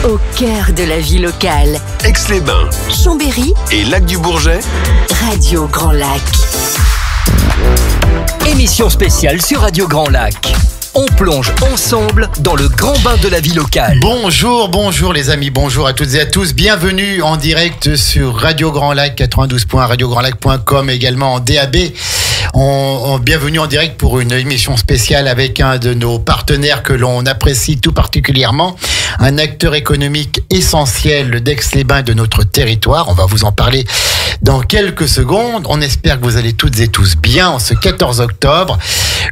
Au cœur de la vie locale. Aix-les-Bains, Chambéry et Lac-du-Bourget. Radio Grand Lac. Émission spéciale sur Radio Grand Lac. On plonge ensemble dans le grand bain de la vie locale. Bonjour les amis, bonjour à toutes et à tous. Bienvenue en direct sur Radio Grand Lac 92. radiograndlac.com, également en DAB. Bienvenue en direct pour une émission spéciale avec un de nos partenaires que l'on apprécie tout particulièrement, un acteur économique essentiel d'Aix-les-Bains, de notre territoire. On va vous en parler dans quelques secondes. On espère que vous allez toutes et tous bien en ce 14 octobre.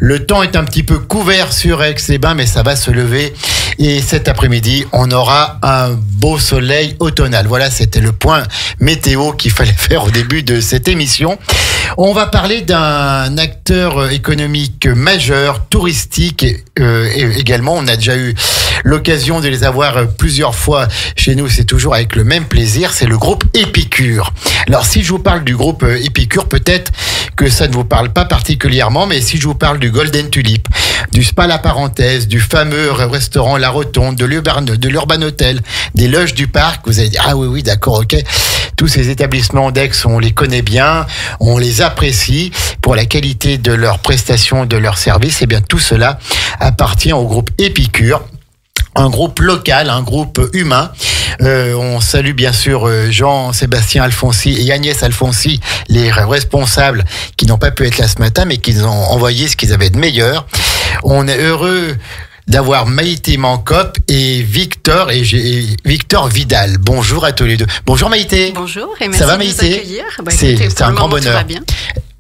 Le temps est un petit peu couvert sur Aix-les-Bains, mais ça va se lever. Et cet après-midi, on aura un beau soleil automnal. Voilà, c'était le point météo qu'il fallait faire au début de cette émission. On va parler d'un acteur économique majeur, touristique également. On a déjà eu l'occasion de les avoir plusieurs fois chez nous. C'est toujours avec le même plaisir. C'est le groupe Épicure. Alors, si je vous parle du groupe Épicure, peut-être que ça ne vous parle pas particulièrement, mais si je vous parle du Golden Tulip, du Spa La Parenthèse, du fameux restaurant La Rotonde, de l'Urban Hotel, des loges du parc, vous allez dire, ah oui, d'accord, ok. Tous ces établissements d'Aix, on les connaît bien, on les apprécie pour la qualité de leurs prestations, de leurs services. Et bien, tout cela appartient au groupe Épicure. Un groupe local, un groupe humain. On salue bien sûr Jean-Sébastien Alfonsi et Agnès Alfonsi, les responsables qui n'ont pas pu être là ce matin, mais qui ont envoyé ce qu'ils avaient de meilleur. On est heureux d'avoir Maïté Mancop et Victor Vidal. Bonjour à tous les deux. Bonjour Maïté. Bonjour et merci ça va, de Maïté nous accueillir. C'est un grand bonheur. Tout va bien.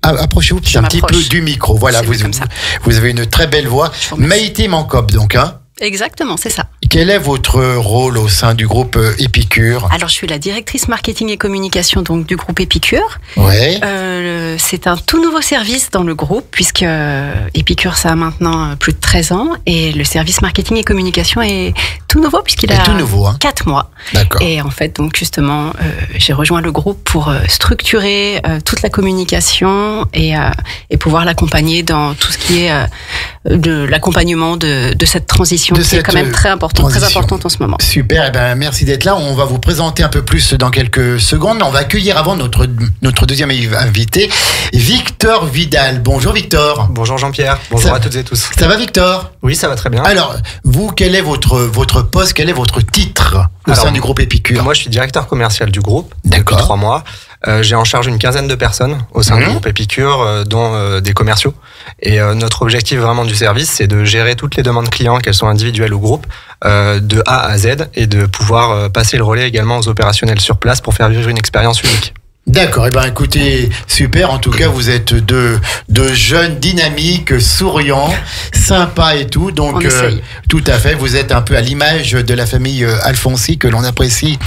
Approchez-vous un petit peu du micro. Voilà, vous avez une très belle voix. Maïté Mancop donc, hein? Exactement, c'est ça. Quel est votre rôle au sein du groupe Épicure ? Alors, je suis la directrice marketing et communication donc du groupe Épicure. Ouais. C'est un tout nouveau service dans le groupe puisque Épicure, ça a maintenant plus de 13 ans et le service marketing et communication est tout nouveau puisqu'il a 4 mois. D'accord. Et en fait, donc justement, j'ai rejoint le groupe pour structurer toute la communication et pouvoir l'accompagner dans tout ce qui est de l'accompagnement de cette transition qui est quand même très importante en ce moment. Super, merci d'être là. On va vous présenter un peu plus dans quelques secondes. On va accueillir avant notre deuxième invité, Victor Vidal. Bonjour Victor. Bonjour Jean-Pierre. Bonjour à toutes et tous. Ça va Victor ? Oui, ça va très bien. Alors, vous, quel est votre poste, quel est votre titre au sein du groupe Épicure ? Moi, je suis directeur commercial du groupe depuis 3 mois. J'ai en charge une quinzaine de personnes au sein du groupe Épicure, dont des commerciaux. Et notre objectif vraiment du service, c'est de gérer toutes les demandes clients, qu'elles soient individuelles ou groupes, de A à Z, et de pouvoir passer le relais également aux opérationnels sur place pour faire vivre une expérience unique. D'accord, écoutez, super, en tout cas vous êtes deux jeunes dynamiques, souriants, sympas et tout, donc tout à fait, vous êtes un peu à l'image de la famille Alfonsi que l'on apprécie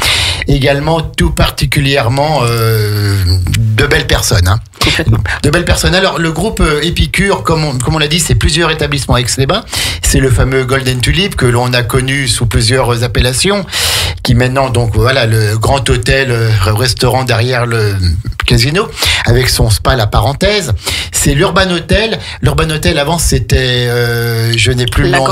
également tout particulièrement, de belles personnes. Hein. Complètement. De belles personnes. Alors le groupe Épicure, comme on l'a dit, c'est plusieurs établissements à Aix-les-Bains, c'est le fameux Golden Tulip que l'on a connu sous plusieurs appellations, qui maintenant donc voilà le grand hôtel, restaurant derrière le casino avec son spa La Parenthèse. C'est l'Urban Hotel. L'Urban Hotel avant c'était je n'ai plus le nom.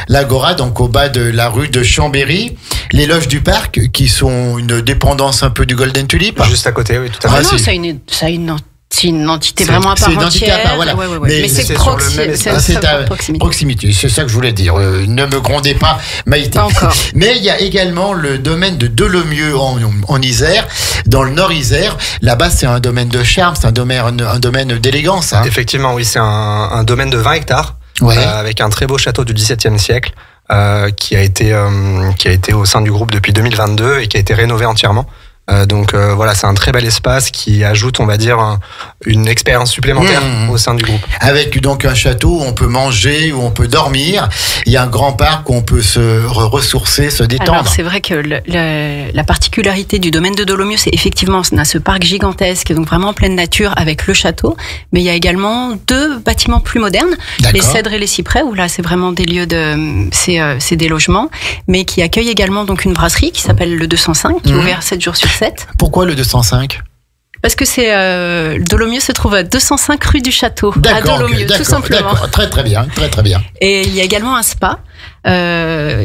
L'Agora, donc au bas de la rue de Chambéry. Les loges du parc qui sont une dépendance un peu du Golden Tulip. Juste à côté, oui, tout à fait. Non, c'est une entité vraiment à part entière. C'est une entité à part, voilà. Ouais. Mais c'est à proximité. C'est ça que je voulais dire. Ne me grondez pas, Maïté. Pas encore. Mais il y a également le domaine de Dolomieu en Isère, dans le Nord Isère. Là-bas, c'est un domaine de charme, c'est un domaine d'élégance. Hein. Effectivement, oui, c'est un domaine de 20 hectares, avec un très beau château du XVIIe siècle, qui a été au sein du groupe depuis 2022 et qui a été rénové entièrement. Donc voilà, c'est un très bel espace qui ajoute, on va dire, une expérience supplémentaire au sein du groupe. Avec donc un château où on peut manger, où on peut dormir. Il y a un grand parc où on peut se ressourcer, se détendre. Alors c'est vrai que la particularité du domaine de Dolomieu, c'est effectivement on a ce parc gigantesque, donc vraiment en pleine nature avec le château, mais il y a également 2 bâtiments plus modernes, les Cèdres et les Cyprès, où là c'est vraiment des lieux c'est des logements, mais qui accueillent également donc une brasserie qui s'appelle le 205, qui est ouvert 7 jours sur 7. Pourquoi le 205 ? Parce que Dolomieu se trouve à 205 rue du Château, à Dolomieu, tout simplement. D'accord, très bien. Et il y a également un spa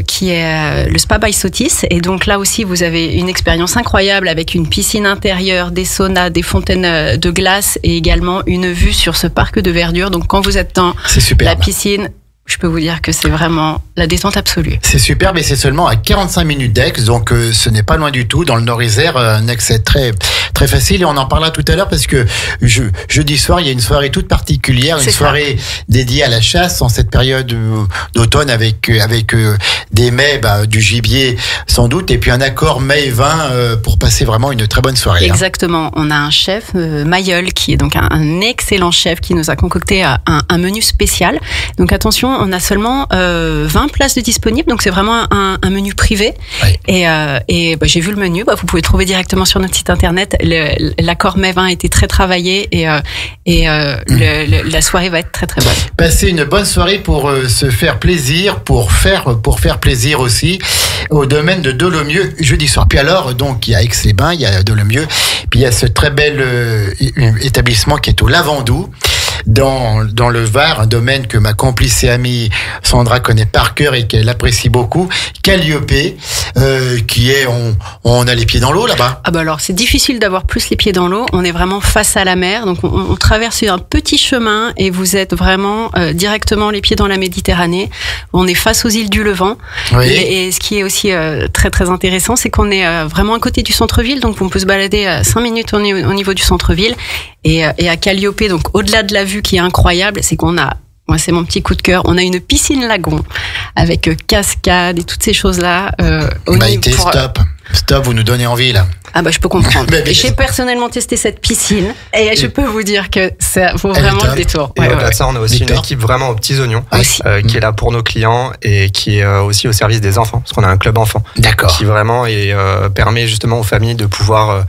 qui est le Spa by Sotis. Et donc là aussi, vous avez une expérience incroyable avec une piscine intérieure, des saunas, des fontaines de glace et également une vue sur ce parc de verdure. Donc quand vous êtes dans la piscine, je peux vous dire que c'est vraiment la détente absolue. C'est superbe et c'est seulement à 45 minutes d'Aix, donc ce n'est pas loin du tout. Dans le Nord-Isère, un accès très très facile et on en parlera tout à l'heure parce que jeudi soir, il y a une soirée toute particulière, une soirée dédiée à la chasse en cette période d'automne avec des mets, du gibier sans doute, et puis un accord mets et vin pour passer vraiment une très bonne soirée. Exactement. On a un chef, Mayol, qui est donc un excellent chef qui nous a concocté un menu spécial. Donc attention, on a seulement 20 places de disponibles, donc c'est vraiment un menu privé. Oui. Et j'ai vu le menu, vous pouvez trouver directement sur notre site internet. L'accord mets vin a été très travaillé et la soirée va être très très bonne. Passer une bonne soirée pour se faire plaisir, pour faire plaisir aussi au domaine de Dolomieu jeudi soir. Puis alors, donc il y a Aix-les-Bains, il y a Dolomieu, puis il y a ce très bel établissement qui est au Lavandou. Dans le Var, un domaine que ma complice et amie Sandra connaît par cœur et qu'elle apprécie beaucoup, Calliope, qui est, on a les pieds dans l'eau là-bas. Alors c'est difficile d'avoir plus les pieds dans l'eau, on est vraiment face à la mer, donc on traverse un petit chemin et vous êtes vraiment directement les pieds dans la Méditerranée, on est face aux îles du Levant. Oui. Et ce qui est aussi très très intéressant, c'est qu'on est vraiment à côté du centre-ville, donc on peut se balader 5 minutes au niveau du centre-ville. Et à Calliope, donc au-delà de la vue qui est incroyable, c'est qu'on a, moi c'est mon petit coup de cœur, on a une piscine lagon avec cascade et toutes ces choses-là. Stop, vous nous donnez envie là. Je peux comprendre. J'ai personnellement testé cette piscine et je peux vous dire que ça vaut vraiment le détour. Et au-delà de ça, on a aussi une équipe vraiment aux petits oignons qui est là pour nos clients et qui est aussi au service des enfants, parce qu'on a un club enfant. D'accord. Qui vraiment permet justement aux familles de pouvoir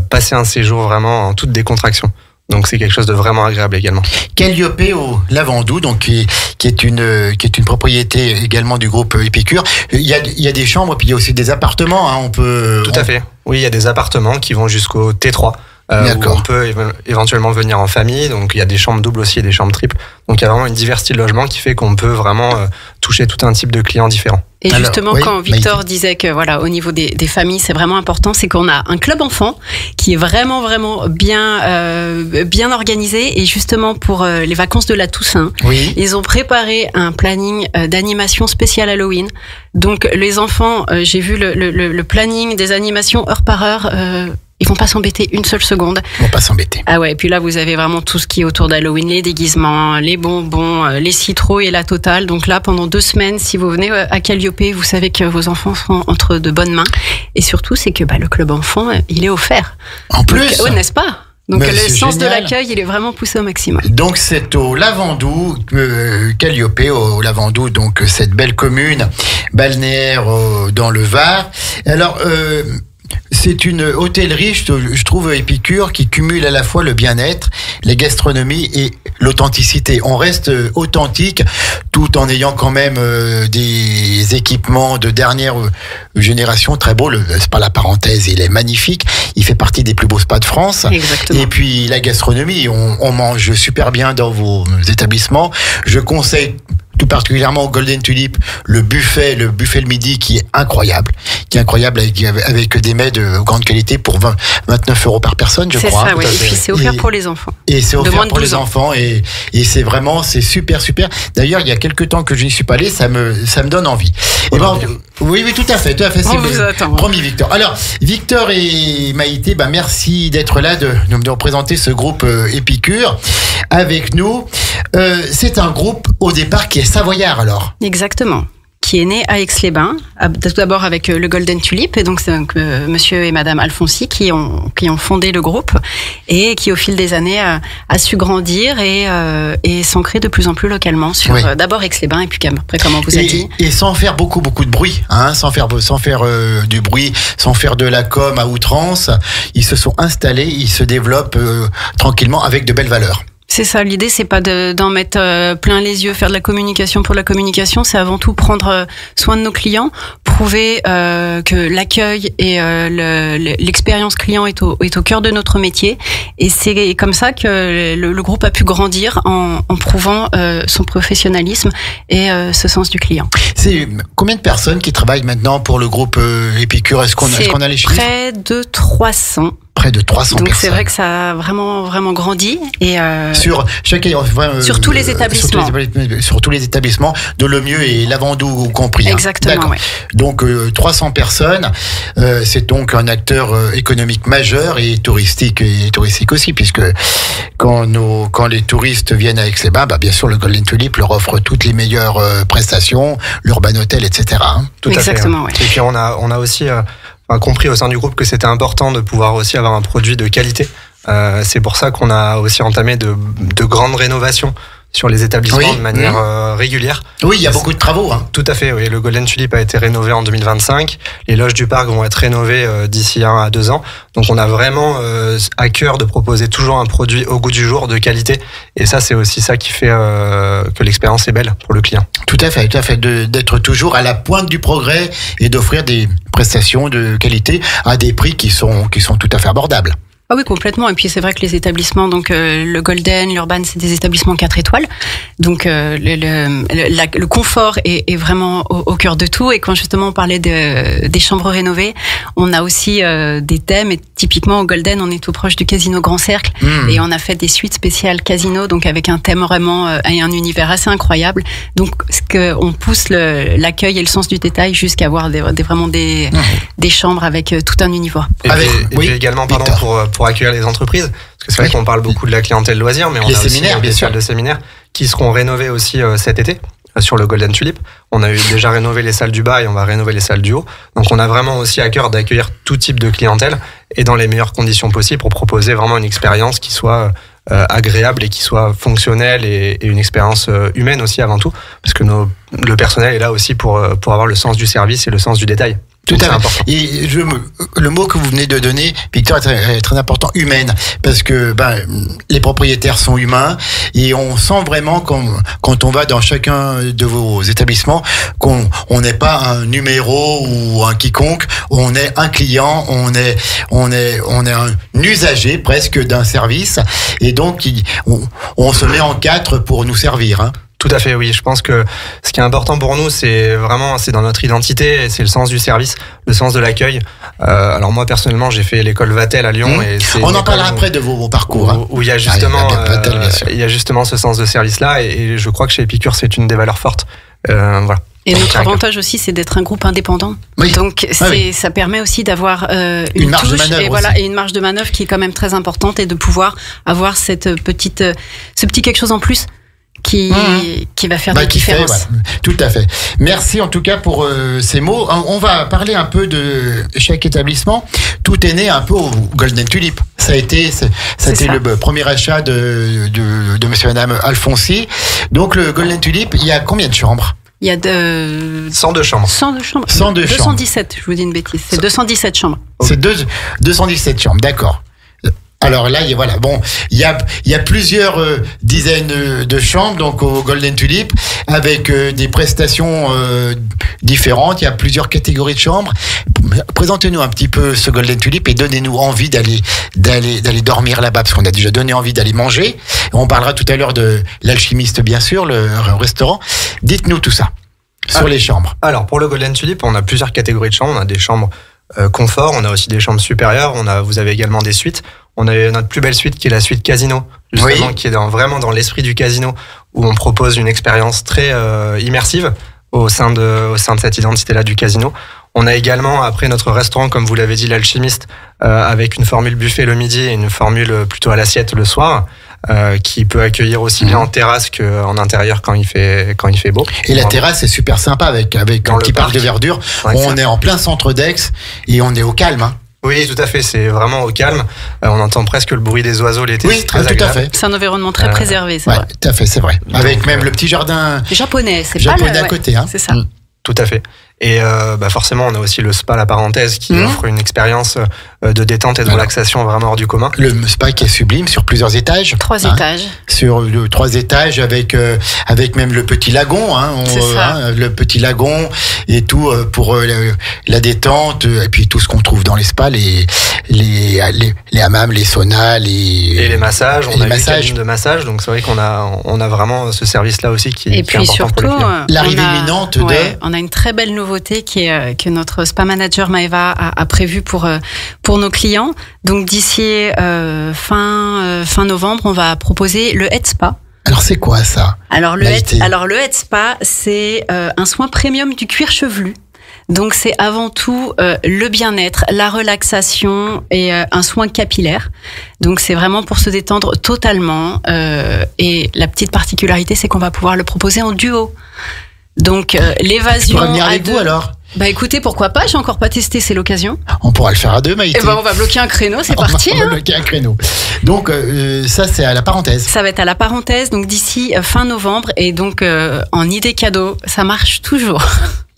passer un séjour vraiment en toute décontraction. Donc c'est quelque chose de vraiment agréable également. Calliope au Lavandou, donc qui est une propriété également du groupe Épicure. Il y a des chambres, puis il y a aussi des appartements. Tout à fait. Oui, il y a des appartements qui vont jusqu'au T3. Où on peut éventuellement venir en famille, donc il y a des chambres doubles aussi et des chambres triples, donc il y a vraiment une diversité de logements qui fait qu'on peut vraiment toucher tout un type de clients différents. Et justement, quand Victor disait que au niveau des familles, c'est vraiment important, c'est qu'on a un club enfant qui est vraiment bien organisé, et justement pour les vacances de la Toussaint, ils ont préparé un planning d'animation spéciale Halloween. Donc les enfants, j'ai vu le planning des animations heure par heure. Ils vont pas s'embêter une seule seconde. Ils vont pas s'embêter. Et puis là, vous avez vraiment tout ce qui est autour d'Halloween, les déguisements, les bonbons, les citrouilles et la totale. Donc là, pendant 2 semaines, si vous venez à Calliope, vous savez que vos enfants seront entre de bonnes mains. Et surtout, c'est que le club enfant, il est offert. En plus. Oui, n'est-ce pas? Donc le sens de l'accueil, il est vraiment poussé au maximum. Donc c'est au Lavandou, Calliope au Lavandou, donc cette belle commune balnéaire dans le Var. Alors c'est une hôtellerie, je trouve, Épicure, qui cumule à la fois le bien-être, la gastronomie et l'authenticité. On reste authentique tout en ayant quand même des équipements de dernière génération très beaux. Le spa La Parenthèse, il est magnifique. Il fait partie des plus beaux spas de France. Exactement. Et puis la gastronomie, on mange super bien dans vos établissements. Je conseille tout particulièrement au Golden Tulip, le buffet le midi qui est incroyable avec des mets de grande qualité pour 29 € par personne, je crois. C'est ça, oui. Et puis c'est offert pour les enfants. Et c'est offert pour les enfants et c'est super. D'ailleurs, il y a quelques temps que je n'y suis pas allé, ça me donne envie. Oui, tout à fait. On vous attend. Promis, Victor. Alors, Victor et Maïté, merci d'être là, de nous représenter ce groupe Épicure avec nous. C'est un groupe au départ qui est savoyard alors. Exactement. Qui est né à Aix-les-Bains, tout d'abord avec le Golden Tulip, et donc c'est monsieur et madame Alfonsi qui ont fondé le groupe et qui au fil des années a su grandir et s'ancrer de plus en plus localement sur d'abord Aix-les-Bains et puis après, comme on vous a dit. Et sans faire beaucoup de bruit, sans faire du bruit, sans faire de la com à outrance, ils se sont installés, ils se développent tranquillement avec de belles valeurs. C'est ça, l'idée c'est pas d'en mettre plein les yeux, faire de la communication pour la communication, c'est avant tout prendre soin de nos clients, prouvé que l'accueil et l'expérience client est au cœur de notre métier. Et c'est comme ça que le groupe a pu grandir en prouvant son professionnalisme et ce sens du client. C'est combien de personnes qui travaillent maintenant pour le groupe Épicure? Est-ce qu'on a les chiffres? Près de 300. Près de 300 Donc personnes. c'est vrai que ça a vraiment grandi et sur tous les établissements, sur tous les établissements, de Lemieux et Lavandou compris. Exactement. Ouais. Donc 300 personnes, c'est donc un acteur économique majeur et touristique aussi, puisque quand les touristes viennent à Aix-les-Bains, bien sûr le Golden Tulip leur offre toutes les meilleures prestations, l'Urban Hotel, etc. Tout Exactement. à fait. Ouais. Et puis on a aussi compris au sein du groupe que c'était important de pouvoir aussi avoir un produit de qualité. C'est pour ça qu'on a aussi entamé de grandes rénovations sur les établissements de manière régulière. Oui, il y a beaucoup de travaux. Tout à fait, oui. Le Golden Tulip a été rénové en 2025. Les loges du parc vont être rénovées d'ici 1 à 2 ans. Donc on a vraiment à cœur de proposer toujours un produit au goût du jour, de qualité. Et ça, c'est aussi ça qui fait que l'expérience est belle pour le client. Tout à fait, d'être toujours à la pointe du progrès et d'offrir des prestations de qualité à des prix qui sont tout à fait abordables. Ah oui, complètement. Et puis c'est vrai que les établissements, donc le Golden, l'Urban, c'est des établissements 4 étoiles. Donc le confort est vraiment au cœur de tout. Et quand justement on parlait des chambres rénovées, on a aussi des thèmes. Et typiquement au Golden, on est tout proche du Casino Grand Cercle et on a fait des suites spéciales casino, donc avec un thème vraiment et un univers assez incroyable. Donc on pousse l'accueil et le sens du détail jusqu'à avoir vraiment des chambres avec tout un univers. Et puis également, pour accueillir les entreprises, parce que c'est vrai qu'on parle beaucoup de la clientèle loisir, mais on a aussi des salles de séminaires qui seront rénovées aussi cet été sur le Golden Tulip. On a déjà rénové les salles du bas et on va rénover les salles du haut. Donc on a vraiment aussi à cœur d'accueillir tout type de clientèle et dans les meilleures conditions possibles pour proposer vraiment une expérience qui soit agréable et qui soit fonctionnelle et une expérience humaine aussi avant tout, parce que le personnel est là aussi pour avoir le sens du service et le sens du détail. Tout à fait. Et le mot que vous venez de donner, Victor, est très important, humaine, parce que les propriétaires sont humains et on sent vraiment quand on va dans chacun de vos établissements qu'on n'est pas un numéro ou un quiconque, on est un client, on est un usager presque d'un service et donc on se met en quatre pour nous servir. Tout à fait, oui. Je pense que ce qui est important pour nous, c'est dans notre identité, c'est le sens du service, le sens de l'accueil. Alors moi, personnellement, j'ai fait l'école Vatel à Lyon. Et on en parlera après de vos parcours. Où il y a justement, il y a justement ce sens de service-là. Et je crois que chez Épicure, c'est une des valeurs fortes. Voilà. Et notre avantage aussi, c'est d'être un groupe indépendant. Oui. Donc ça permet aussi d'avoir une marge de manœuvre et une marge de manœuvre qui est quand même très importante et de pouvoir avoir ce petit quelque chose en plus qui va faire la différence. Voilà. Tout à fait. Merci en tout cas pour ces mots. On va parler un peu de chaque établissement. Tout est né un peu au Golden Tulip. Ça a été le premier achat de monsieur et madame Alfonsi. Donc le Golden Tulip, il y a combien de chambres? Il y a 102 chambres. 102 chambres. 217, je vous dis une bêtise. C'est 217 chambres. C'est 217 chambres, d'accord. Alors là, il y a plusieurs dizaines de chambres donc au Golden Tulip avec des prestations différentes. Il y a plusieurs catégories de chambres. Présentez-nous un petit peu ce Golden Tulip et donnez-nous envie d'aller dormir là-bas parce qu'on a déjà donné envie d'aller manger. On parlera tout à l'heure de l'Alchimiste, bien sûr, le restaurant. Dites-nous tout ça sur les chambres. Alors pour le Golden Tulip, on a plusieurs catégories de chambres. On a des chambres confort, on a aussi des chambres supérieures. Vous avez également des suites. On a notre plus belle suite qui est la suite casino, justement, qui est vraiment dans l'esprit du casino, où on propose une expérience très immersive au sein de cette identité-là du casino. On a également, après notre restaurant, comme vous l'avez dit, l'Alchimiste, avec une formule buffet le midi et une formule plutôt à l'assiette le soir, qui peut accueillir aussi bien en terrasse qu'en intérieur quand il fait beau. Et la terrasse est super sympa avec un petit parc de verdure. On est en plein centre d'Aix et on est au calme. Oui, tout à fait. C'est vraiment au calme. On entend presque le bruit des oiseaux l'été. Oui, très tout agréable. à fait. C'est un environnement très préservé, c'est vrai. Tout à fait, c'est vrai. Avec même le petit jardin japonais, à côté. C'est ça. Tout à fait. Et forcément, on a aussi le spa La Parenthèse qui offre une expérience de détente et de relaxation vraiment hors du commun. Le spa qui est sublime sur plusieurs étages. 3 étages. Sur 3 étages avec même le petit lagon. Le petit lagon et tout pour la détente et puis tout ce qu'on trouve dans les spas, les hammams, les saunas, et les massages. On a une cabine de massage, donc c'est vrai qu'on a vraiment ce service-là aussi qui est important surtout, pour les clients. L'arrivée imminente on a une très belle nouveauté que notre spa manager Maëva a prévue pour nos clients. Donc d'ici fin novembre, on va proposer le Head Spa. Alors c'est quoi ça? Alors le Head Spa, c'est un soin premium du cuir chevelu. Donc c'est avant tout le bien-être, la relaxation et un soin capillaire. Donc c'est vraiment pour se détendre totalement. Et la petite particularité, c'est qu'on va pouvoir le proposer en duo. Donc l'évasion. Tu pourrais venir avec vous alors? Bah écoutez, pourquoi pas, j'ai encore pas testé, c'est l'occasion. On pourra le faire à 2, Maïté. Et on va bloquer un créneau, c'est parti. On va bloquer un créneau. Donc ça c'est à La Parenthèse. Ça va être à La Parenthèse, donc d'ici fin novembre. Et donc en idée cadeau, ça marche toujours.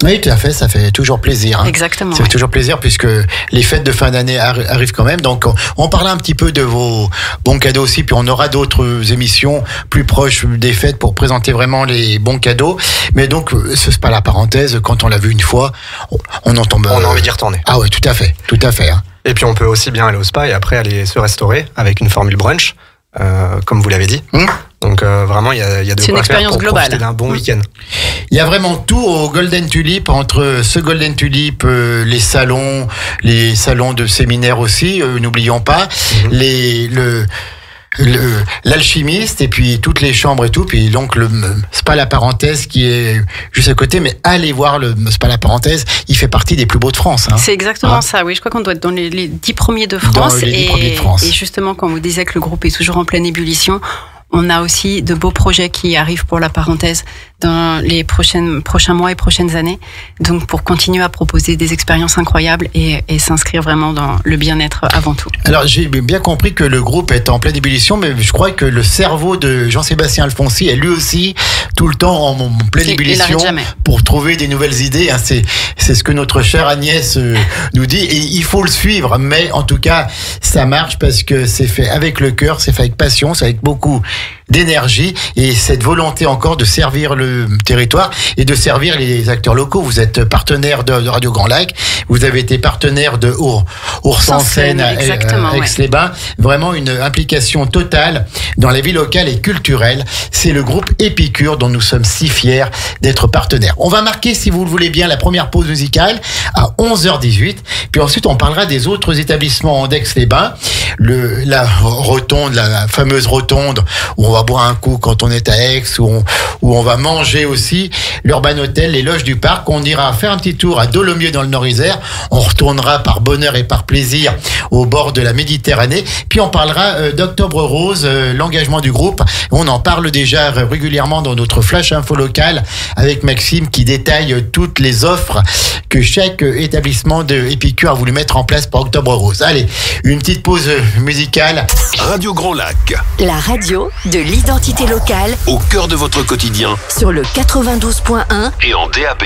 Oui, tout à fait, ça fait toujours plaisir. Exactement. Ça fait toujours plaisir puisque les fêtes de fin d'année arrivent quand même. Donc, on parle un petit peu de vos bons cadeaux aussi, puis on aura d'autres émissions plus proches des fêtes pour présenter vraiment les bons cadeaux. Mais donc, ce spa La Parenthèse, quand on l'a vu une fois, on en tombe. On a envie d'y retourner. Ah ouais, tout à fait. Et puis, on peut aussi bien aller au spa et après aller se restaurer avec une formule brunch, comme vous l'avez dit. Donc vraiment, il y a de quoi faire pour profiter d'un bon week-end. Il y a vraiment tout au Golden Tulip. Entre ce Golden Tulip, les salons de séminaire aussi, n'oublions pas, l'alchimiste et puis toutes les chambres et tout, puis donc le spa La Parenthèse qui est juste à côté, mais allez voir le spa La Parenthèse, il fait partie des plus beaux de France. C'est exactement ça, oui, je crois qu'on doit être dans les 10 premiers de France. Dans les 10 premiers de France. Et justement, quand vous disiez que le groupe est toujours en pleine ébullition, on a aussi de beaux projets qui arrivent pour La Parenthèse dans les prochains mois et prochaines années. Donc, pour continuer à proposer des expériences incroyables et s'inscrire vraiment dans le bien-être avant tout. Alors, j'ai bien compris que le groupe est en pleine ébullition, mais je crois que le cerveau de Jean-Sébastien Alfonsi est lui aussi tout le temps en pleine ébullition pour trouver des nouvelles idées. C'est ce que notre chère Agnès nous dit. Et il faut le suivre. Mais en tout cas, ça marche parce que c'est fait avec le cœur, c'est fait avec passion, c'est avec beaucoup d'énergie et cette volonté encore de servir le territoire et de servir les acteurs locaux. Vous êtes partenaire de Radio Grand Lac, vous avez été partenaire de Ours en Seine à Aix-les-Bains. Vraiment une implication totale dans la vie locale et culturelle. C'est le groupe Épicure dont nous sommes si fiers d'être partenaires. On va marquer, si vous le voulez bien, la première pause musicale à 11h18. Puis ensuite, on parlera des autres établissements d'Aix-les-Bains. La rotonde, la fameuse rotonde où on va boire un coup quand on est à Aix, où on va manger aussi, l'Urban Hotel, les loges du parc. On ira faire un petit tour à Dolomieu dans le Nord-Isère. On retournera par bonheur et par plaisir au bord de la Méditerranée. Puis on parlera d'Octobre Rose, l'engagement du groupe. On en parle déjà régulièrement dans notre flash info local avec Maxime qui détaille toutes les offres que chaque établissement de Épicure a voulu mettre en place pour Octobre Rose. Allez, une petite pause musicale. Radio Grand Lac. La radio de l'identité locale. Au cœur de votre quotidien. Sur le 92.1 et en DAB.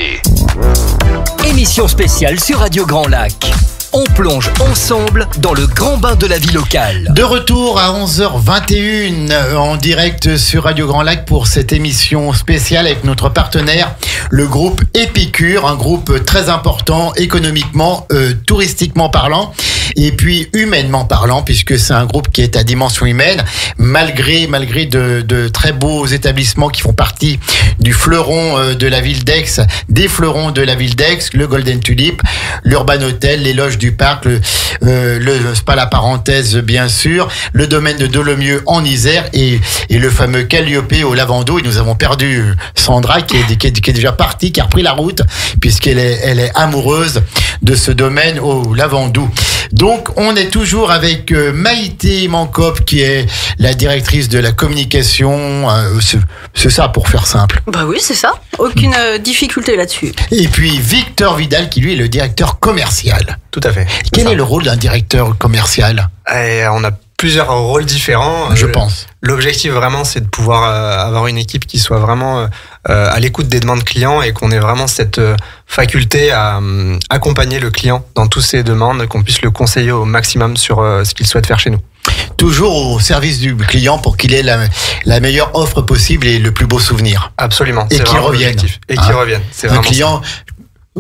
Émission spéciale sur Radio Grand Lac. On plonge ensemble dans le grand bain de la vie locale. De retour à 11h21 en direct sur Radio Grand Lac pour cette émission spéciale avec notre partenaire, le groupe Épicure, un groupe très important économiquement, touristiquement parlant et puis humainement parlant puisque c'est un groupe qui est à dimension humaine malgré de très beaux établissements qui font partie du fleuron de la ville d'Aix, des fleurons de la ville d'Aix, le Golden Tulip, l'Urban Hotel, les loges du parc, le spa La Parenthèse bien sûr, le domaine de Dolomieu en Isère et le fameux Calliope au Lavandou. Et nous avons perdu Sandra qui est déjà partie, qui a repris la route puisqu'elle est amoureuse de ce domaine au Lavandou. Donc on est toujours avec Maïté Mancop qui est la directrice de la communication. C'est ça pour faire simple. Bah oui, c'est ça. Aucune difficulté là-dessus. Et puis Victor Vidal qui lui est le directeur commercial. Tout à fait. Quel est le rôle d'un directeur commercial ? On a plusieurs rôles différents. Je pense. L'objectif vraiment, c'est de pouvoir avoir une équipe qui soit vraiment à l'écoute des demandes clients et qu'on ait vraiment cette faculté à accompagner le client dans toutes ses demandes, qu'on puisse le conseiller au maximum sur ce qu'il souhaite faire chez nous. Toujours au service du client pour qu'il ait la meilleure offre possible et le plus beau souvenir. Absolument. Et qu'il revienne. Et qu'il revienne. C'est un client,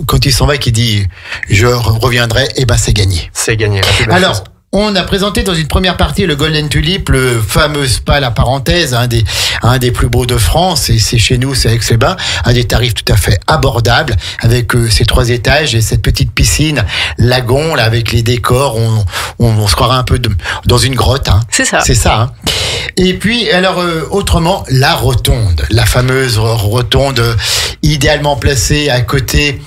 quand il s'en va, qui dit « je reviendrai », et ben c'est gagné. C'est gagné. Alors, on a présenté dans une première partie le Golden Tulip, le fameux spa La Parenthèse, un des plus beaux de France, et c'est chez nous, c'est à Aix-les-Bains, à des tarifs tout à fait abordables, avec ces 3 étages et cette petite piscine lagon, là, avec les décors, on se croirait un peu dans une grotte. Hein. C'est ça. C'est ça. Hein. Et puis, alors, autrement, la rotonde, la fameuse rotonde idéalement placée à côté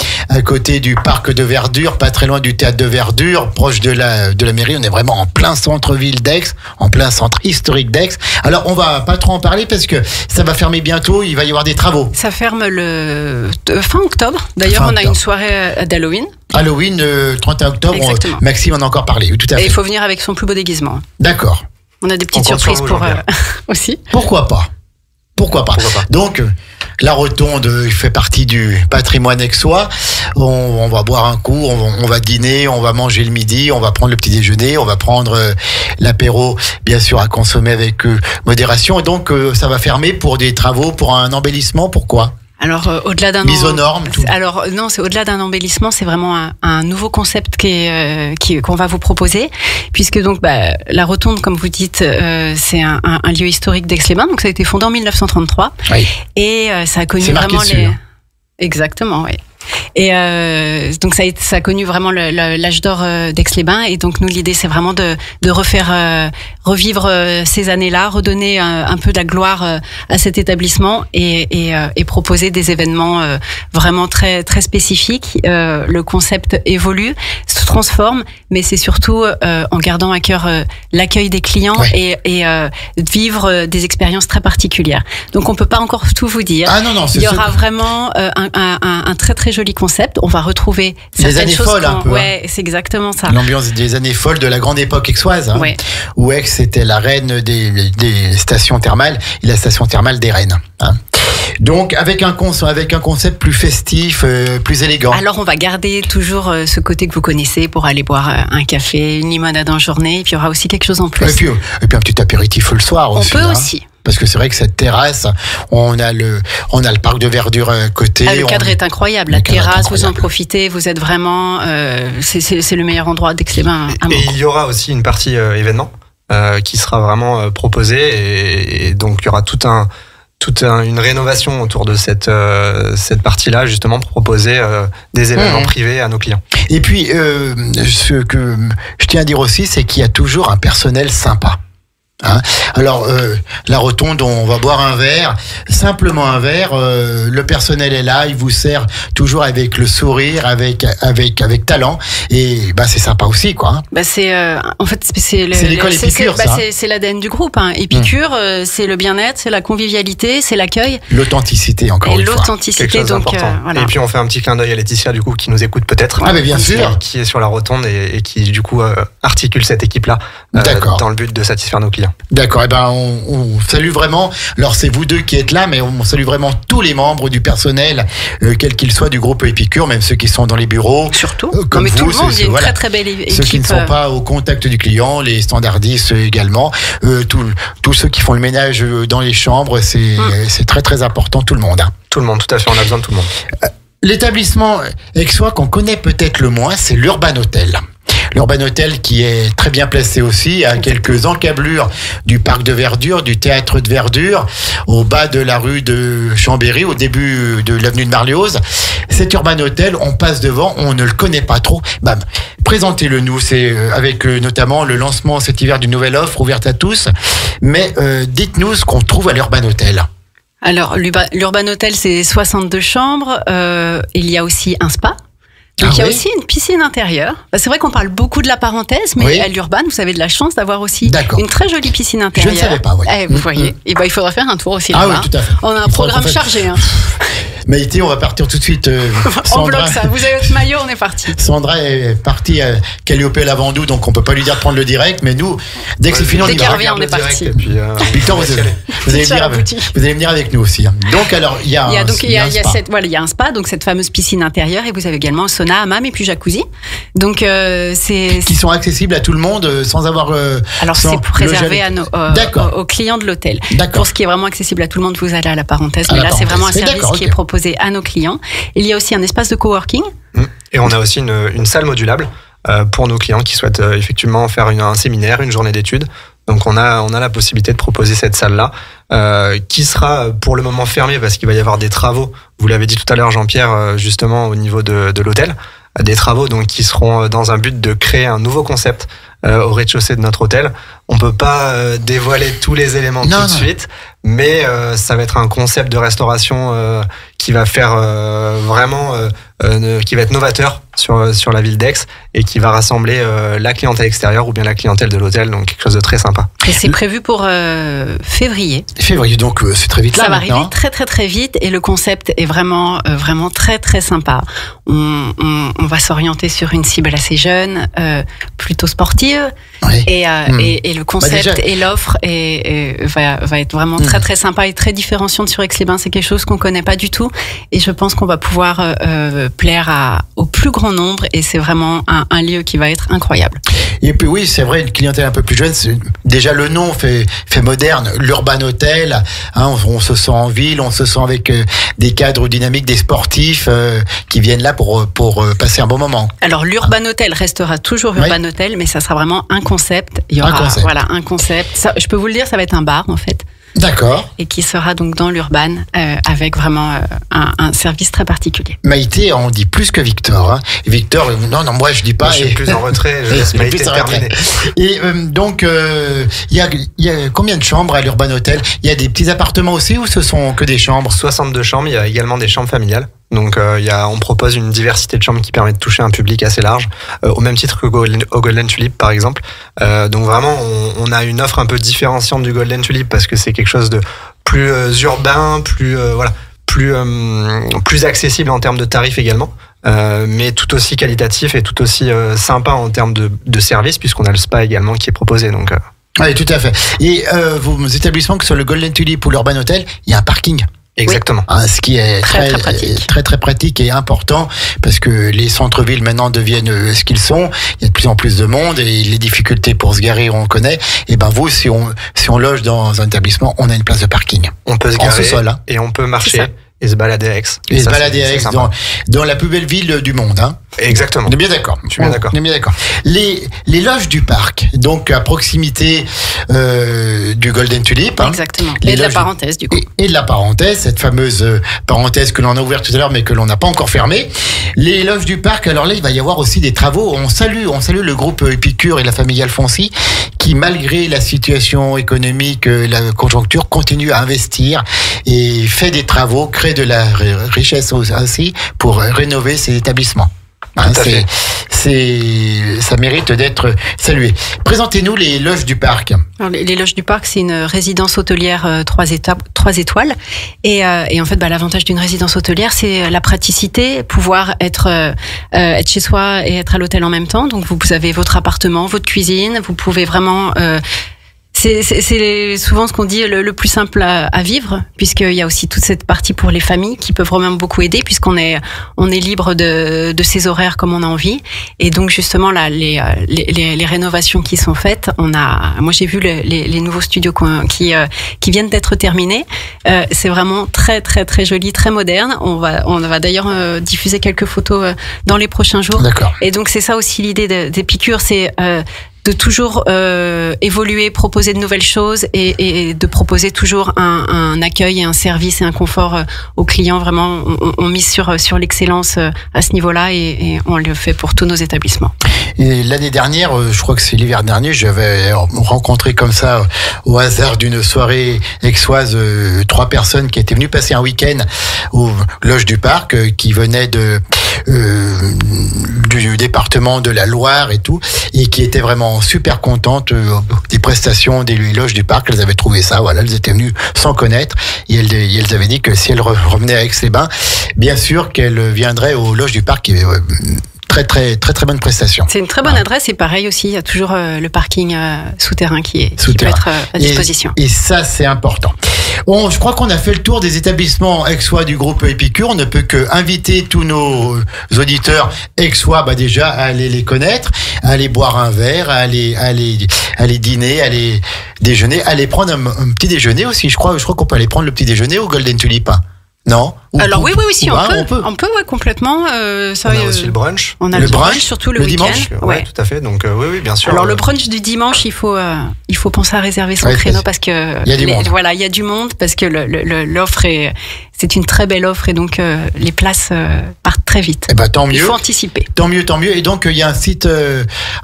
du parc de Verdure, pas très loin du théâtre de Verdure, proche de la mairie. On est vraiment en plein centre-ville d'Aix, en plein centre historique d'Aix. Alors, on va pas trop en parler parce que ça va fermer bientôt, il va y avoir des travaux. Ça ferme le fin octobre. D'ailleurs, on a une soirée d'Halloween. Halloween, 31 octobre. Maxime en a encore parlé, tout à fait. Et il faut venir avec son plus beau déguisement. D'accord. On a des petites surprises pour aussi. Pourquoi pas. Donc, la rotonde fait partie du patrimoine aixois. On va boire un coup, on va dîner, on va manger le midi, on va prendre le petit déjeuner, on va prendre l'apéro, bien sûr, à consommer avec modération. Et donc, ça va fermer pour des travaux, pour un embellissement. Pourquoi ? Alors, au-delà d'un mise aux normes. Alors non, c'est au-delà d'un embellissement, c'est vraiment un nouveau concept qu'on va vous proposer, puisque donc la rotonde, comme vous dites, c'est un lieu historique d'Aix-les-Bains. Donc ça a été fondé en 1933, oui. Et ça a connu vraiment Exactement, oui. Et donc ça a connu vraiment l'âge d'or d'Aix-les-Bains, et donc nous l'idée c'est vraiment de revivre ces années-là, redonner un peu de la gloire à cet établissement et proposer des événements vraiment très très spécifiques. Le concept évolue, se transforme, mais c'est surtout en gardant à cœur l'accueil des clients, ouais. et vivre des expériences très particulières. Donc on peut pas encore tout vous dire. Ah non, il y aura vraiment un très très joli concept. On va retrouver des années folles un peu. Ouais, c'est exactement ça. L'ambiance des années folles de la grande époque aixoise, hein, ouais. Où Aix était la reine des stations thermales et la station thermale des reines. Hein. Donc avec un concept plus festif, plus élégant. Alors on va garder toujours ce côté que vous connaissez pour aller boire un café, une limonade en journée, et puis il y aura aussi quelque chose en plus. Et puis un petit apéritif le soir aussi. On peut hein. aussi. Parce que c'est vrai que cette terrasse, on a le parc de Verdure à côté. Ah, le cadre est incroyable. La terrasse, vous en profitez, vous êtes vraiment, c'est le meilleur endroit d'Aix-les-Bains. Et il y aura aussi une partie événement qui sera vraiment proposée, et donc il y aura toute une rénovation autour de cette partie-là, justement pour proposer des événements privés à nos clients. Et puis, ce que je tiens à dire aussi, c'est qu'il y a toujours un personnel sympa. Hein. Alors, la rotonde, on va boire un verre, simplement un verre. Le personnel est là, il vous sert toujours avec le sourire, avec talent, et c'est sympa aussi, quoi. Hein. En fait, c'est l'école Épicure, ça. C'est l'ADN du groupe. Hein. Épicure, c'est le bien-être, c'est la convivialité, c'est l'accueil, l'authenticité encore une fois. L'authenticité, donc voilà. Et puis on fait un petit clin d'œil à Laetitia, du coup, qui nous écoute peut-être. Ah, mais bien sûr. Qui est sur la rotonde et qui du coup articule cette équipe-là dans le but de satisfaire nos clients. D'accord, et on salue vraiment, alors c'est vous deux qui êtes là, mais on salue vraiment tous les membres du personnel, quel qu'il soit du groupe Épicure, même ceux qui sont dans les bureaux. Surtout, comme vous, tout le monde, il y a une très très belle équipe. Ceux qui ne sont pas au contact du client, les standardistes également, tous ceux qui font le ménage dans les chambres, c'est très très important, tout le monde. Hein. Tout le monde, tout à fait, on a besoin de tout le monde. L'établissement aixois qu'on connaît peut-être le moins, c'est l'Urban Hotel. L'Urban Hotel qui est très bien placé aussi, à quelques encablures du parc de Verdure, du théâtre de Verdure, au bas de la rue de Chambéry, au début de l'avenue de Marléose. Cet Urban Hotel, on passe devant, on ne le connaît pas trop. Présentez-le nous, c'est avec notamment le lancement cet hiver d'une nouvelle offre ouverte à tous. Mais dites-nous ce qu'on trouve à l'Urban Hotel. Alors, l'Urban Hotel, c'est 62 chambres. Il y a aussi un spa. Donc il y a aussi une piscine intérieure. C'est vrai qu'on parle beaucoup de la parenthèse, mais à l'Urban, vous avez de la chance d'avoir aussi une très jolie piscine intérieure. Je ne savais pas, oui. Vous voyez. Et il faudra faire un tour aussi là-bas. Ah oui, tout à fait. On a un programme chargé. Hein. Maïté, on va partir tout de suite. On bloque ça. Vous avez votre maillot, on est parti. Sandra est partie à Calliope Lavandou, donc on peut pas lui dire de prendre le direct, mais nous, dès que c'est fini, on y va. On est parti. Victor, vous allez venir avec nous aussi. Donc alors, il y a un spa, donc cette fameuse piscine intérieure, et vous avez également sauna, hammam et puis jacuzzi. Donc qui sont accessibles à tout le monde sans avoir. Alors c'est réservé aux clients de l'hôtel. Pour ce qui est vraiment accessible à tout le monde, vous allez à la parenthèse, mais là c'est vraiment un service qui est proposé à nos clients. Il y a aussi un espace de coworking. Et on a aussi une salle modulable pour nos clients qui souhaitent effectivement faire un séminaire, une journée d'études. Donc on a la possibilité de proposer cette salle-là qui sera pour le moment fermée parce qu'il va y avoir des travaux. Vous l'avez dit tout à l'heure, Jean-Pierre, justement au niveau de l'hôtel. Des travaux donc qui seront dans un but de créer un nouveau concept au rez-de-chaussée de notre hôtel. On peut pas dévoiler tous les éléments tout de suite, mais ça va être un concept de restauration qui va faire qui va être novateur sur la ville d'Aix et qui va rassembler la clientèle extérieure ou bien la clientèle de l'hôtel, donc quelque chose de très sympa. Et c'est prévu pour février. Février, donc c'est très vite là. Ça va arriver très très très vite et le concept est vraiment très très sympa. On va s'orienter sur une cible assez jeune, plutôt sportive, et le concept et l'offre va être vraiment très très sympa et très différenciant de sur Aix-les-Bains. C'est quelque chose qu'on connaît pas du tout et je pense qu'on va pouvoir plaire au plus grand nombre et c'est vraiment un lieu qui va être incroyable. Et puis oui, c'est vrai, une clientèle un peu plus jeune, déjà le nom fait moderne, l'Urban Hotel, on se sent en ville, on se sent avec des cadres dynamiques, des sportifs qui viennent là pour passer un bon moment. Alors l'Urban Hotel restera toujours Urban Hotel, mais ça sera vraiment un concept. Il y aura un concept. Ça, je peux vous le dire, ça va être un bar en fait. D'accord. Et qui sera donc dans l'Urban avec vraiment un service très particulier. Maïté, on dit plus que Victor. Victor, non, moi je dis pas. Moi, je suis plus en retrait, je laisse Maïté terminer. Et donc, il y a combien de chambres à l'Urban Hotel? Il y a des petits appartements aussi ou ce sont que des chambres? 62 chambres, il y a également des chambres familiales. Donc on propose une diversité de chambres qui permet de toucher un public assez large, au même titre que au Golden Tulip par exemple. Donc vraiment on a une offre un peu différenciante du Golden Tulip parce que c'est quelque chose de plus urbain, plus accessible en termes de tarifs également, mais tout aussi qualitatif et tout aussi sympa en termes de service puisqu'on a le spa également qui est proposé. Donc oui, tout à fait. Et vos établissements, que ce soit le Golden Tulip ou l'Urban Hotel, il y a un parking. Exactement. Ce qui est très pratique et important parce que les centres-villes maintenant deviennent ce qu'ils sont. Il y a de plus en plus de monde et les difficultés pour se garer, on connaît. Et ben vous, si on loge dans un établissement, on a une place de parking. On peut se garer et on peut marcher et se balader à Aix. Et se balader à Aix dans la plus belle ville du monde. Exactement. On est bien d'accord. Je suis bien d'accord. On est bien d'accord. Les loges du parc, donc à proximité du Golden Tulip. Exactement. Et de la parenthèse, du coup. Et de la parenthèse, cette fameuse parenthèse que l'on a ouverte tout à l'heure, mais que l'on n'a pas encore fermée. Les loges du parc, alors là, il va y avoir aussi des travaux. On salue le groupe Épicure et la famille Alfonsi, qui, malgré la situation économique, la conjoncture, continue à investir et fait des travaux, crée de la richesse aussi pour rénover ces établissements. Ça mérite d'être salué. Présentez-nous les loges du parc. Alors, les loges du parc, c'est une résidence hôtelière 3 étoiles. Et en fait, l'avantage d'une résidence hôtelière, c'est la praticité, pouvoir être chez soi et être à l'hôtel en même temps. Donc, vous avez votre appartement, votre cuisine. Vous pouvez vraiment C'est souvent ce qu'on dit le plus simple à vivre, puisqu'il y a aussi toute cette partie pour les familles qui peuvent vraiment beaucoup aider, puisqu'on est libre de ses horaires comme on a envie. Et donc justement là, les rénovations qui sont faites, moi j'ai vu les nouveaux studios qui viennent d'être terminés. C'est vraiment très très très joli, très moderne. On va d'ailleurs diffuser quelques photos dans les prochains jours. D'accord. Et donc c'est ça aussi l'idée d'Épicure, c'est de toujours évoluer, proposer de nouvelles choses et de proposer toujours un accueil et un service et un confort aux clients. Vraiment, on mise sur l'excellence à ce niveau-là et on le fait pour tous nos établissements. Et l'année dernière, je crois que c'est l'hiver dernier, j'avais rencontré comme ça, au hasard d'une soirée aixoise, 3 personnes qui étaient venues passer un week-end aux loges du parc, qui venaient du département de la Loire et tout, et qui étaient vraiment super contentes des prestations des loges du parc. Elles avaient trouvé ça, voilà, elles étaient venues sans connaître, et elles avaient dit que si elles revenaient à Aix-les-Bains, bien sûr qu'elles viendraient aux loges du parc. Très bonne prestation. C'est une très bonne adresse, et pareil aussi, il y a toujours le parking souterrain qui peut être à disposition. Et ça, c'est important. Je crois qu'on a fait le tour des établissements aixois du groupe Épicure. On ne peut que inviter tous nos auditeurs aixois, déjà, à aller les connaître, à aller boire un verre, à aller dîner, à aller déjeuner, à aller prendre un petit déjeuner aussi. Je crois qu'on peut aller prendre le petit déjeuner au Golden Tulip. Non? Alors oui, si, on peut, ouais, complètement. Ça, on a aussi le brunch. On a le brunch, surtout le week-end. Dimanche. Ouais, tout à fait. Donc oui, bien sûr. Alors le brunch du dimanche, il faut penser à réserver son créneau parce que il y a du monde. Voilà, il y a du monde parce que l'offre c'est une très belle offre, et donc les places partent très vite. Tant mieux. Il faut anticiper. Tant mieux. Et donc il y a un site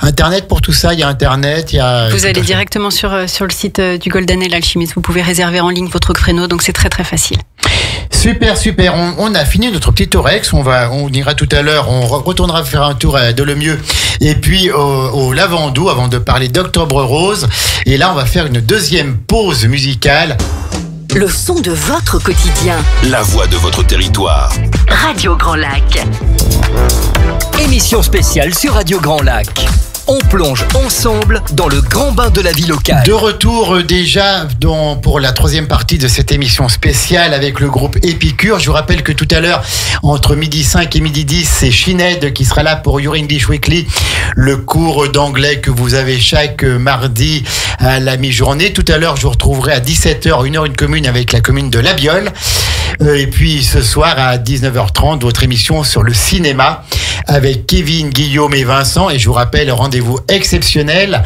internet pour tout ça. Il y a internet. Vous allez directement sur le site du Golden et l'Alchimiste. Vous pouvez réserver en ligne votre créneau, donc c'est très très facile. Super. On a fini notre petit tour Aix. On ira tout à l'heure. On retournera faire un tour à Dolomieu et puis au Lavandou avant de parler d'Octobre Rose. Et là, on va faire une deuxième pause musicale. Le son de votre quotidien. La voix de votre territoire. Radio Grand Lac. Émission spéciale sur Radio Grand Lac. On plonge ensemble dans le grand bain de la vie locale. De retour déjà pour la 3e partie de cette émission spéciale avec le groupe Épicure. Je vous rappelle que tout à l'heure, entre 12h05 et 12h10, c'est Sinead qui sera là pour Your English Weekly, le cours d'anglais que vous avez chaque mardi à la mi-journée. Tout à l'heure, je vous retrouverai à 17h, 1h commune avec la commune de La Biole. Et puis ce soir à 19h30, votre émission sur le cinéma avec Kevin, Guillaume et Vincent. Et je vous rappelle, rendez-vous exceptionnel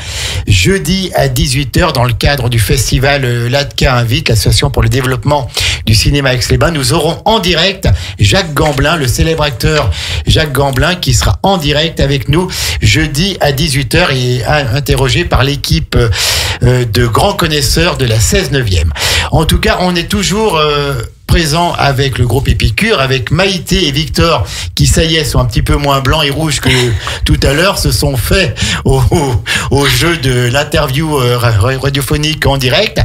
jeudi à 18h dans le cadre du festival l'ADCA Invite, l'association pour le développement du cinéma Aix-les-Bains. Nous aurons en direct Jacques Gamblin, le célèbre acteur Jacques Gamblin, qui sera en direct avec nous jeudi à 18h et interrogé par l'équipe de grands connaisseurs de la 16/9e. En tout cas, on est toujours présent avec le groupe Épicure, avec Maïté et Victor, qui ça y est sont un petit peu moins blancs et rouges que tout à l'heure, se sont faits au jeu de l'interview radiophonique en direct.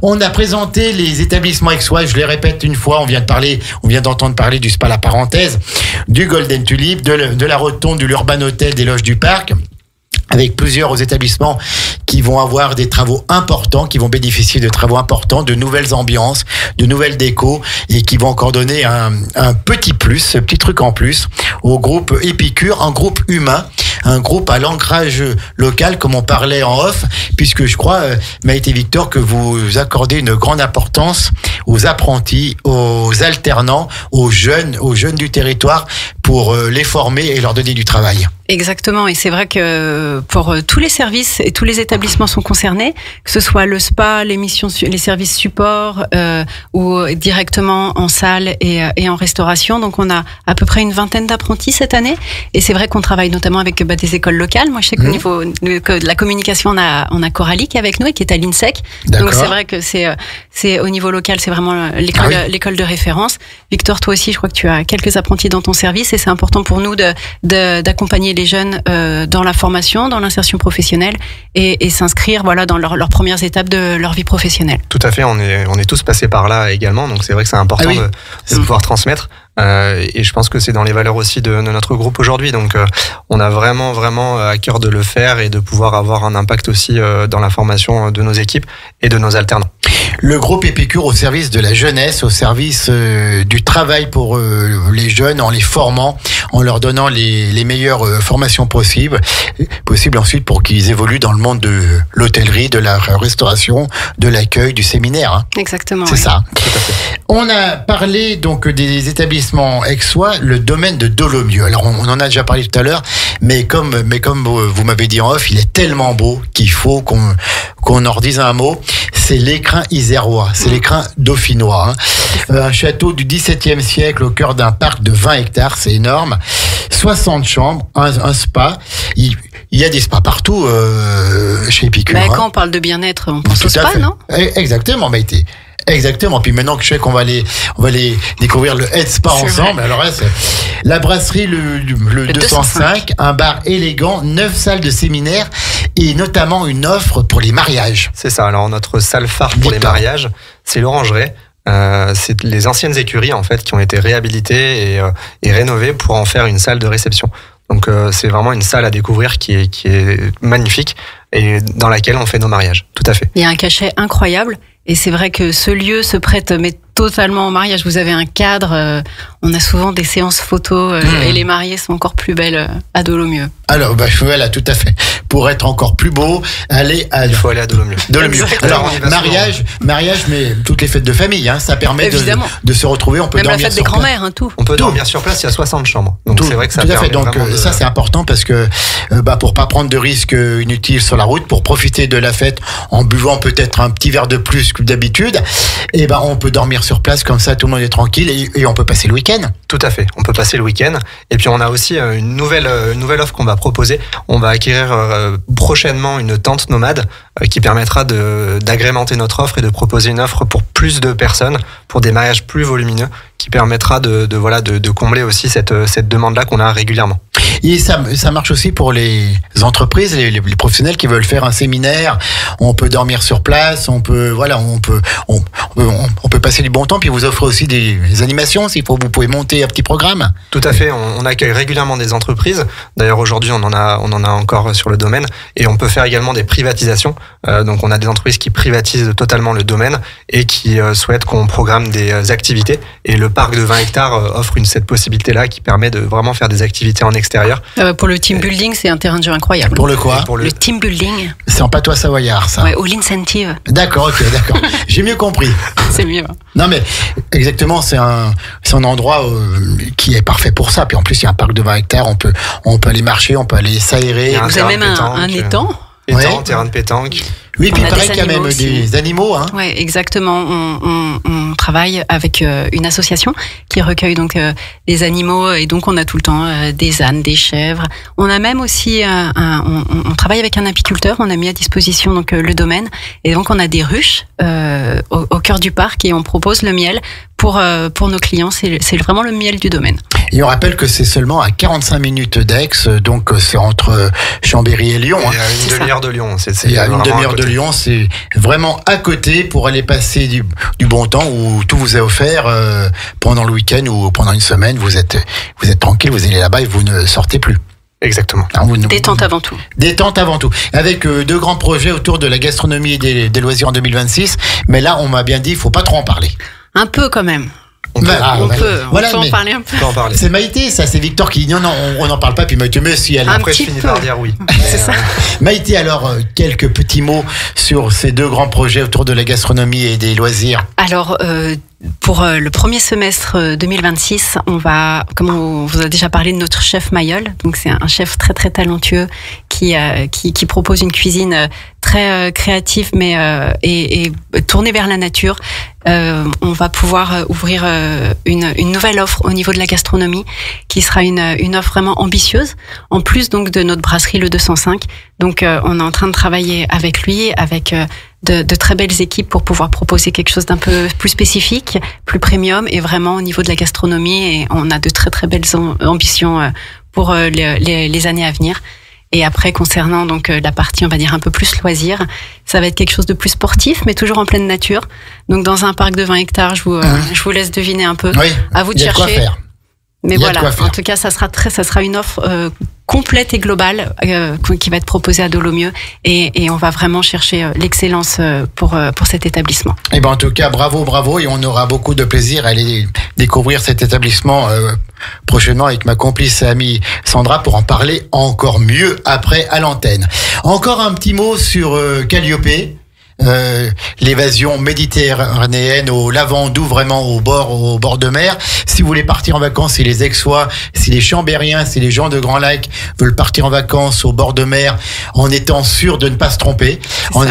On a présenté les établissements aixois, je les répète une fois, on vient d'entendre parler du Spa La Parenthèse, du Golden Tulip, de la Rotonde, de l'Urban Hotel, des Loges du Parc, avec plusieurs établissements qui vont avoir des travaux importants, qui vont bénéficier de travaux importants, de nouvelles ambiances, de nouvelles décos, et qui vont encore donner un petit plus, ce petit truc en plus au groupe Épicure, un groupe humain, un groupe à l'ancrage local, comme on parlait en off, puisque je crois, Maïté et Victor, que vous accordez une grande importance aux apprentis, aux alternants, aux jeunes du territoire, pour les former et leur donner du travail. Exactement, et c'est vrai que pour tous les services et tous les établissements sont concernés, que ce soit le spa, les services support ou directement en salle et en restauration. Donc on a à peu près une vingtaine d'apprentis cette année, et c'est vrai qu'on travaille notamment avec des écoles locales. Moi je sais qu'au niveau de la communication on a Coralie qui est avec nous et qui est à l'INSEC. Donc c'est vrai que c'est au niveau local, c'est vraiment l'école de référence. Victor, toi aussi je crois que tu as quelques apprentis dans ton service, et c'est important pour nous d'accompagner les jeunes dans la formation, dans l'insertion professionnelle et s'inscrire dans leurs premières étapes de leur vie professionnelle. Tout à fait, on est tous passés par là également, donc c'est vrai que c'est important de pouvoir transmettre. Et je pense que c'est dans les valeurs aussi de notre groupe aujourd'hui. Donc on a vraiment à cœur de le faire et de pouvoir avoir un impact aussi dans la formation de nos équipes et de nos alternants. Le groupe Épicure au service de la jeunesse, au service du travail pour les jeunes, en les formant, en leur donnant les meilleures formations possibles ensuite pour qu'ils évoluent dans le monde de l'hôtellerie, de la restauration, de l'accueil, du séminaire. Exactement. C'est ça. Tout à fait. On a parlé donc des établissements aixois, le domaine de Dolomieu. Alors on en a déjà parlé tout à l'heure, Mais comme vous m'avez dit en off, il est tellement beau qu'il faut qu'on en redise un mot. C'est l'écrin isérois, c'est l'écrin dauphinois. Un château du XVIIe siècle au cœur d'un parc de 20 hectares, c'est énorme. 60 chambres, un spa. Il y a des spas partout chez Épicure. Quand on parle de bien-être, on pense au spa, non ? Exactement, Maïté. Exactement. Puis maintenant que je sais qu'on va aller découvrir le Head Spa ensemble. Alors là, c'est la brasserie le 205, un bar élégant, 9 salles de séminaire et notamment une offre pour les mariages. C'est ça. Alors notre salle phare pour les mariages, c'est l'Orangerie. C'est les anciennes écuries en fait qui ont été réhabilitées et rénovées pour en faire une salle de réception. Donc c'est vraiment une salle à découvrir qui est magnifique et dans laquelle on fait nos mariages. Tout à fait. Il y a un cachet incroyable. Et c'est vrai que ce lieu se prête totalement au mariage. Vous avez un cadre, on a souvent des séances photos et les mariées sont encore plus belles à Dolomieu. Alors, voilà, tout à fait. Pour être encore plus beau, il faut aller à Dolomieu. Alors, mariage, mais toutes les fêtes de famille, hein, ça permet de se retrouver. On peut même dormir la fête des grands-mères, tout. On peut dormir sur place, il y a 60 chambres. Donc c'est vrai que ça tout à fait. permet Donc vraiment ça c'est important parce que pour pas prendre de risques inutiles sur la route, pour profiter de la fête en buvant peut-être un petit verre de plus que d'habitude, et on peut dormir sur place comme ça, tout le monde est tranquille et on peut passer le week-end. Tout à fait, on peut passer le week-end. Et puis on a aussi une nouvelle offre qu'on va proposer. On va acquérir prochainement une tente nomade qui permettra d'agrémenter notre offre et de proposer une offre pour plus de personnes, pour des mariages plus volumineux, qui permettra de combler aussi cette demande-là qu'on a régulièrement. Et ça marche aussi pour les entreprises, les professionnels qui veulent faire un séminaire. On peut dormir sur place, on peut passer du bon temps. Puis vous offrez aussi des animations, s'il faut, vous pouvez monter un petit programme. Tout à fait. On accueille régulièrement des entreprises. D'ailleurs, aujourd'hui, on en a encore sur le domaine. Et on peut faire également des privatisations. Donc, on a des entreprises qui privatisent totalement le domaine et qui souhaitent qu'on programme des activités. Et le parc de 20 hectares offre cette possibilité-là qui permet de vraiment faire des activités en extérieur. Pour le team building, c'est un terrain de jeu incroyable. Pour le quoi ? Le team building. C'est en patois savoyard, ça. Ouais, ou l'incentive. D'accord. J'ai mieux compris. C'est mieux. Non, mais exactement, c'est un endroit qui est parfait pour ça. Puis en plus, il y a un parc de 20 hectares, on peut aller marcher, on peut aller s'aérer. Vous avez même un étang. Terrain de pétanque. Oui, puis il paraît qu'il y a même des animaux. Hein. Oui, exactement. On travaille avec une association qui recueille donc les animaux et donc on a tout le temps des ânes, des chèvres. On a même aussi on travaille avec un apiculteur. On a mis à disposition donc le domaine et donc on a des ruches au cœur du parc et on propose le miel pour nos clients. C'est vraiment le miel du domaine. Et on rappelle que c'est seulement à 45 minutes d'Aix, donc c'est entre Chambéry et Lyon. Et à une demi-heure de Lyon. Et à une demi-heure de Lyon, c'est vraiment à côté pour aller passer du bon temps où tout vous est offert pendant le week-end ou pendant une semaine. Vous êtes tranquille, vous allez là-bas et vous ne sortez plus. Exactement. Détente avant tout. Détente avant tout. Avec deux grands projets autour de la gastronomie et des loisirs en 2026. Mais là, on m'a bien dit, il ne faut pas trop en parler. Un peu quand même. On peut en parler un peu. C'est Maïté, ça, c'est Victor qui dit non, on n'en parle pas, puis Maïté, mais si elle après je finis par dire oui. C'est ça. Maïté, alors, quelques petits mots sur ces deux grands projets autour de la gastronomie et des loisirs. Alors, pour le premier semestre 2026, on va, comme on vous a déjà parlé de notre chef Mayol, donc c'est un chef très très talentueux qui propose une cuisine très créative et tournée vers la nature. On va pouvoir ouvrir une nouvelle offre au niveau de la gastronomie qui sera une offre vraiment ambitieuse, en plus donc de notre brasserie le 205. Donc on est en train de travailler avec lui, avec de très belles équipes pour pouvoir proposer quelque chose d'un peu plus spécifique, plus premium et vraiment au niveau de la gastronomie. Et on a de très très belles ambitions pour les années à venir. Et après, concernant donc la partie, on va dire un peu plus loisir, ça va être quelque chose de plus sportif, mais toujours en pleine nature. Donc dans un parc de 20 hectares, je vous laisse deviner un peu. Oui, à vous de chercher. Quoi faire. Mais voilà, en tout cas, ça sera une offre complète et globale qui va être proposée à Dolomieu et on va vraiment chercher l'excellence pour cet établissement. Et en tout cas, bravo et on aura beaucoup de plaisir à aller découvrir cet établissement prochainement avec ma complice et amie Sandra pour en parler encore mieux après à l'antenne. Encore un petit mot sur Calliope. l'évasion méditerranéenne au Lavandou, vraiment au bord de mer. Si vous voulez partir en vacances, si les Aixois, si les Chambériens, si les gens de Grand Lac veulent partir en vacances au bord de mer, en étant sûr de ne pas se tromper, en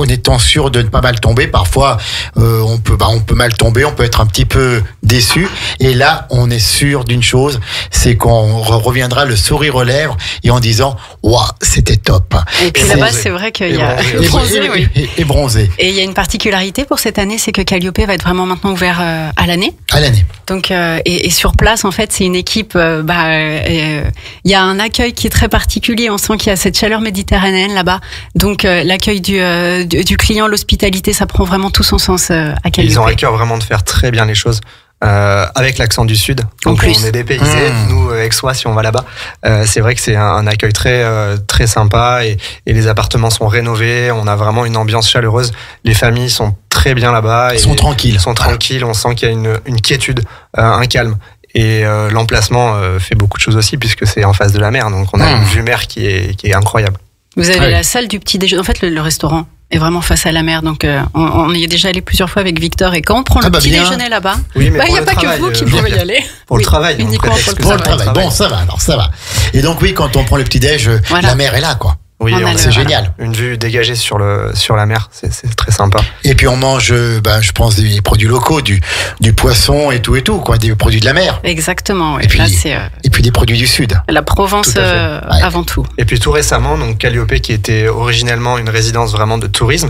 étant sûr de ne pas mal tomber. Parfois, on peut mal tomber, on peut être un petit peu déçu. Et là, on est sûr d'une chose, c'est qu'on reviendra le sourire aux lèvres et en disant « Waouh, c'était top ». Et puis là-bas, c'est vrai qu'il y a et bronzé. Et il y a une particularité pour cette année, c'est que Calliope va être vraiment maintenant ouvert à l'année. À l'année. Donc et sur place, en fait, c'est une équipe. Il y a un accueil qui est très particulier. On sent qu'il y a cette chaleur méditerranéenne là-bas. Donc l'accueil du client, l'hospitalité, ça prend vraiment tout son sens à Calliope. Ils ont à cœur vraiment de faire très bien les choses. Avec l'accent du Sud, donc on est dépaysés, nous Aixois si on va là-bas. C'est vrai que c'est un accueil très sympa et les appartements sont rénovés, on a vraiment une ambiance chaleureuse, les familles sont très bien là-bas. Ils sont tranquilles. On sent qu'il y a une quiétude, un calme. Et l'emplacement fait beaucoup de choses aussi puisque c'est en face de la mer, donc on a une vue mer qui est incroyable. Vous avez la salle du petit déjeuner, en fait le restaurant est vraiment face à la mer, donc on y est déjà allé plusieurs fois avec Victor, et quand on prend le petit déjeuner là-bas, il n'y a pas que vous qui pouvez y aller. Pour le travail. Uniquement pour le travail. Bon, ça va. Et donc oui, quand on prend le petit déj, la mer est là, quoi. Oui, c'est génial. Une vue dégagée sur la mer, c'est très sympa. Et puis on mange, je pense, des produits locaux, du poisson et tout, quoi, des produits de la mer. Exactement. Ouais. Et puis des produits du Sud. La Provence avant tout. Et puis tout récemment, donc Calliope, qui était originellement une résidence vraiment de tourisme,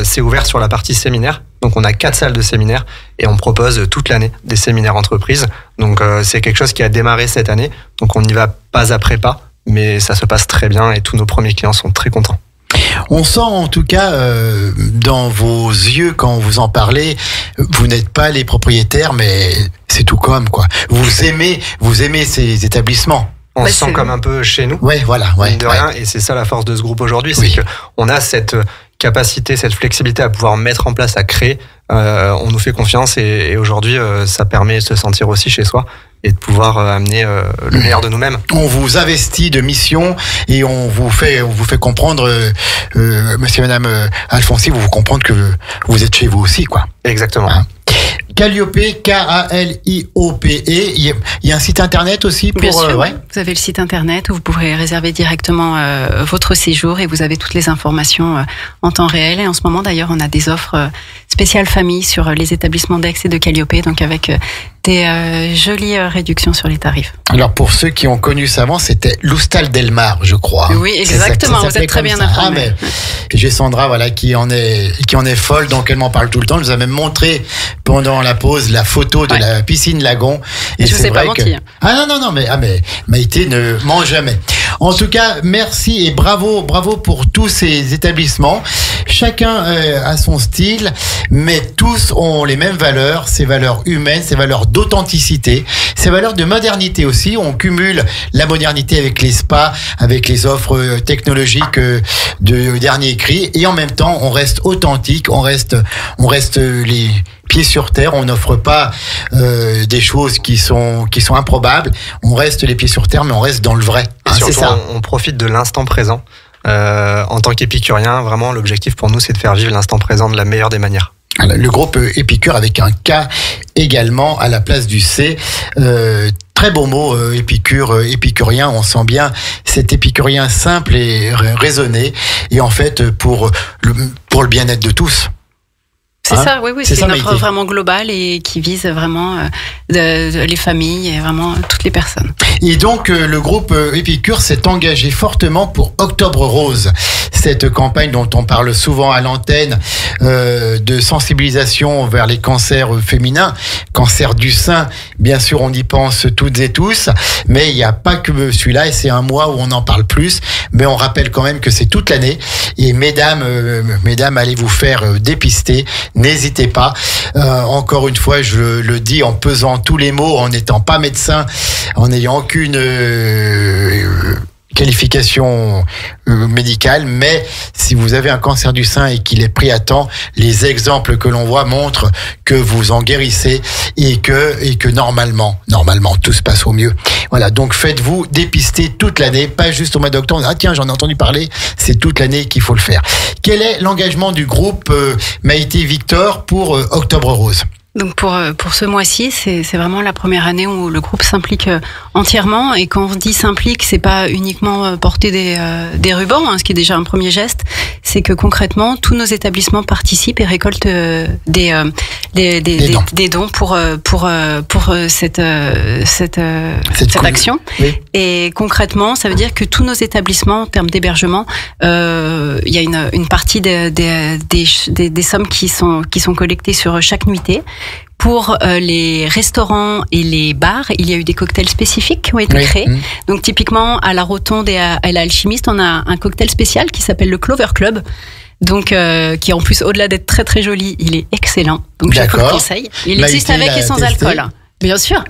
s'est ouvert sur la partie séminaire. Donc on a 4 salles de séminaire et on propose toute l'année des séminaires entreprises. Donc c'est quelque chose qui a démarré cette année. Donc on y va pas après pas. Mais ça se passe très bien et tous nos premiers clients sont très contents. On sent en tout cas dans vos yeux quand vous en parlez, vous n'êtes pas les propriétaires, mais c'est tout comme quoi. Vous aimez ces établissements. On se sent comme un peu chez nous. Ouais, voilà. De rien, et c'est ça la force de ce groupe aujourd'hui, c'est qu'on a cette capacité, cette flexibilité à pouvoir mettre en place, à créer. On nous fait confiance et aujourd'hui, ça permet de se sentir aussi chez soi et de pouvoir amener le meilleur de nous-mêmes. On vous investit de mission et on vous fait comprendre, monsieur et madame Alfonsi, vous comprendre que vous êtes chez vous aussi, quoi. Exactement. Calliope, K-A-L-I-O-P-E. Il y a un site internet aussi pour. Bien sûr, vous avez le site internet où vous pourrez réserver directement votre séjour et vous avez toutes les informations en temps réel. Et en ce moment, d'ailleurs, on a des offres spéciales famille sur les établissements d'Aix et de Calliope, donc avec des jolies réductions sur les tarifs. Alors pour ceux qui ont connu ça avant, c'était l'Hostal Del Mar, je crois. Oui, exactement. Vous êtes très bien informé. J'ai Sandra, qui en est folle, donc elle m'en parle tout le temps. Elle nous a même montré pendant la pause la photo de la piscine lagon. Et je vous ai pas menti. Mais Maïté ne ment jamais. En tout cas, merci et bravo pour tous ces établissements. Chacun a son style, mais tous ont les mêmes valeurs, ces valeurs humaines, ces valeurs d'authenticité, ces valeurs de modernité aussi. On cumule la modernité avec les spas, avec les offres technologiques de dernier cri, et en même temps, on reste authentique, on reste les pieds sur terre, on n'offre pas des choses qui sont improbables, on reste les pieds sur terre, mais on reste dans le vrai. C'est ça. On profite de l'instant présent. En tant qu'épicurien, vraiment, l'objectif pour nous, c'est de faire vivre l'instant présent de la meilleure des manières. Le groupe Épicure avec un K également à la place du C. Très beau mot, épicurien. On sent bien cet épicurien simple et raisonné. Et en fait, pour le bien-être de tous. C'est ça, oui, c'est une offre vraiment globale et qui vise vraiment les familles et vraiment toutes les personnes. Et donc, le groupe Épicure s'est engagé fortement pour Octobre Rose, cette campagne dont on parle souvent à l'antenne de sensibilisation vers les cancers féminins, cancer du sein, bien sûr, on y pense toutes et tous, mais il n'y a pas que celui-là, et c'est un mois où on en parle plus, mais on rappelle quand même que c'est toute l'année, et mesdames, allez vous faire dépister. N'hésitez pas. Encore une fois, je le dis en pesant tous les mots, en n'étant pas médecin, en n'ayant aucune qualification médicale, mais si vous avez un cancer du sein et qu'il est pris à temps, les exemples que l'on voit montrent que vous en guérissez et que normalement tout se passe au mieux. Voilà, donc faites-vous dépister toute l'année, pas juste au mois d'octobre. Ah tiens, j'en ai entendu parler, c'est toute l'année qu'il faut le faire. Quel est l'engagement du groupe Maïté Victor pour Octobre Rose ? Donc pour ce mois-ci, c'est vraiment la première année où le groupe s'implique entièrement. Et quand on dit s'implique, c'est pas uniquement porter des rubans, hein, ce qui est déjà un premier geste. C'est que concrètement, tous nos établissements participent et récoltent des dons pour cette action. Oui. Et concrètement, ça veut dire que tous nos établissements, en termes d'hébergement, il y a une partie des sommes qui sont collectées sur chaque nuitée. Pour les restaurants et les bars, il y a eu des cocktails spécifiques qui ont été créés. Donc typiquement, à la Rotonde et à l'Alchimiste, on a un cocktail spécial qui s'appelle le Clover Club. Donc, qui en plus, au-delà d'être très très joli, il est excellent. Donc je vous le conseille. Il existe avec et sans alcool. Bien sûr.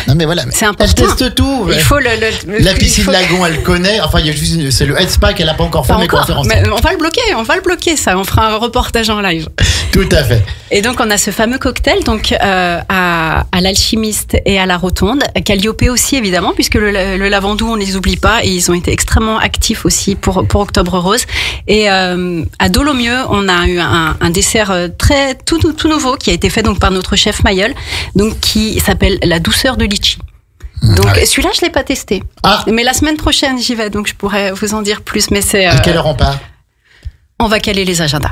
Non mais voilà, c'est important. Elle teste tout. Il faut la piscine Lagon, elle connaît. Enfin, il y a juste c'est le Head Spa qu'elle n'a pas encore fait, mais conférence. On va le bloquer, ça. On fera un reportage en live. Tout à fait. Et donc on a ce fameux cocktail donc à l'Alchimiste et à la Rotonde, Calliope aussi évidemment, puisque le Lavandou on les oublie pas et ils ont été extrêmement actifs aussi pour Octobre Rose. Et à Dolomieu, on a eu un dessert très tout nouveau qui a été fait donc par notre chef Mayol, donc qui s'appelle la douceur de litchi. Donc celui-là je l'ai pas testé. Mais la semaine prochaine j'y vais, donc je pourrais vous en dire plus. Mais c'est à quelle heure on part? On va caler les agendas.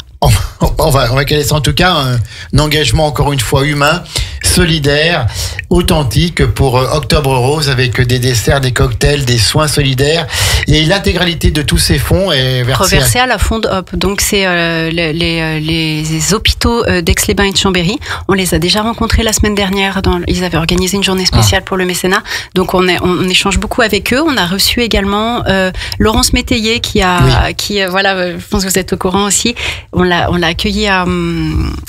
On va caler ça, en tout cas un engagement encore une fois humain, solidaire, authentique pour Octobre Rose, avec des desserts, des cocktails, des soins solidaires, et l'intégralité de tous ces fonds est reversée à la Fonde Hop. Donc c'est les hôpitaux d'Aix-les-Bains et de Chambéry. On les a déjà rencontrés la semaine dernière. Ils avaient organisé une journée spéciale pour le mécénat. Donc on échange beaucoup avec eux. On a reçu également Laurence Métayer qui voilà, je pense que vous êtes au courant aussi. On l'a accueilli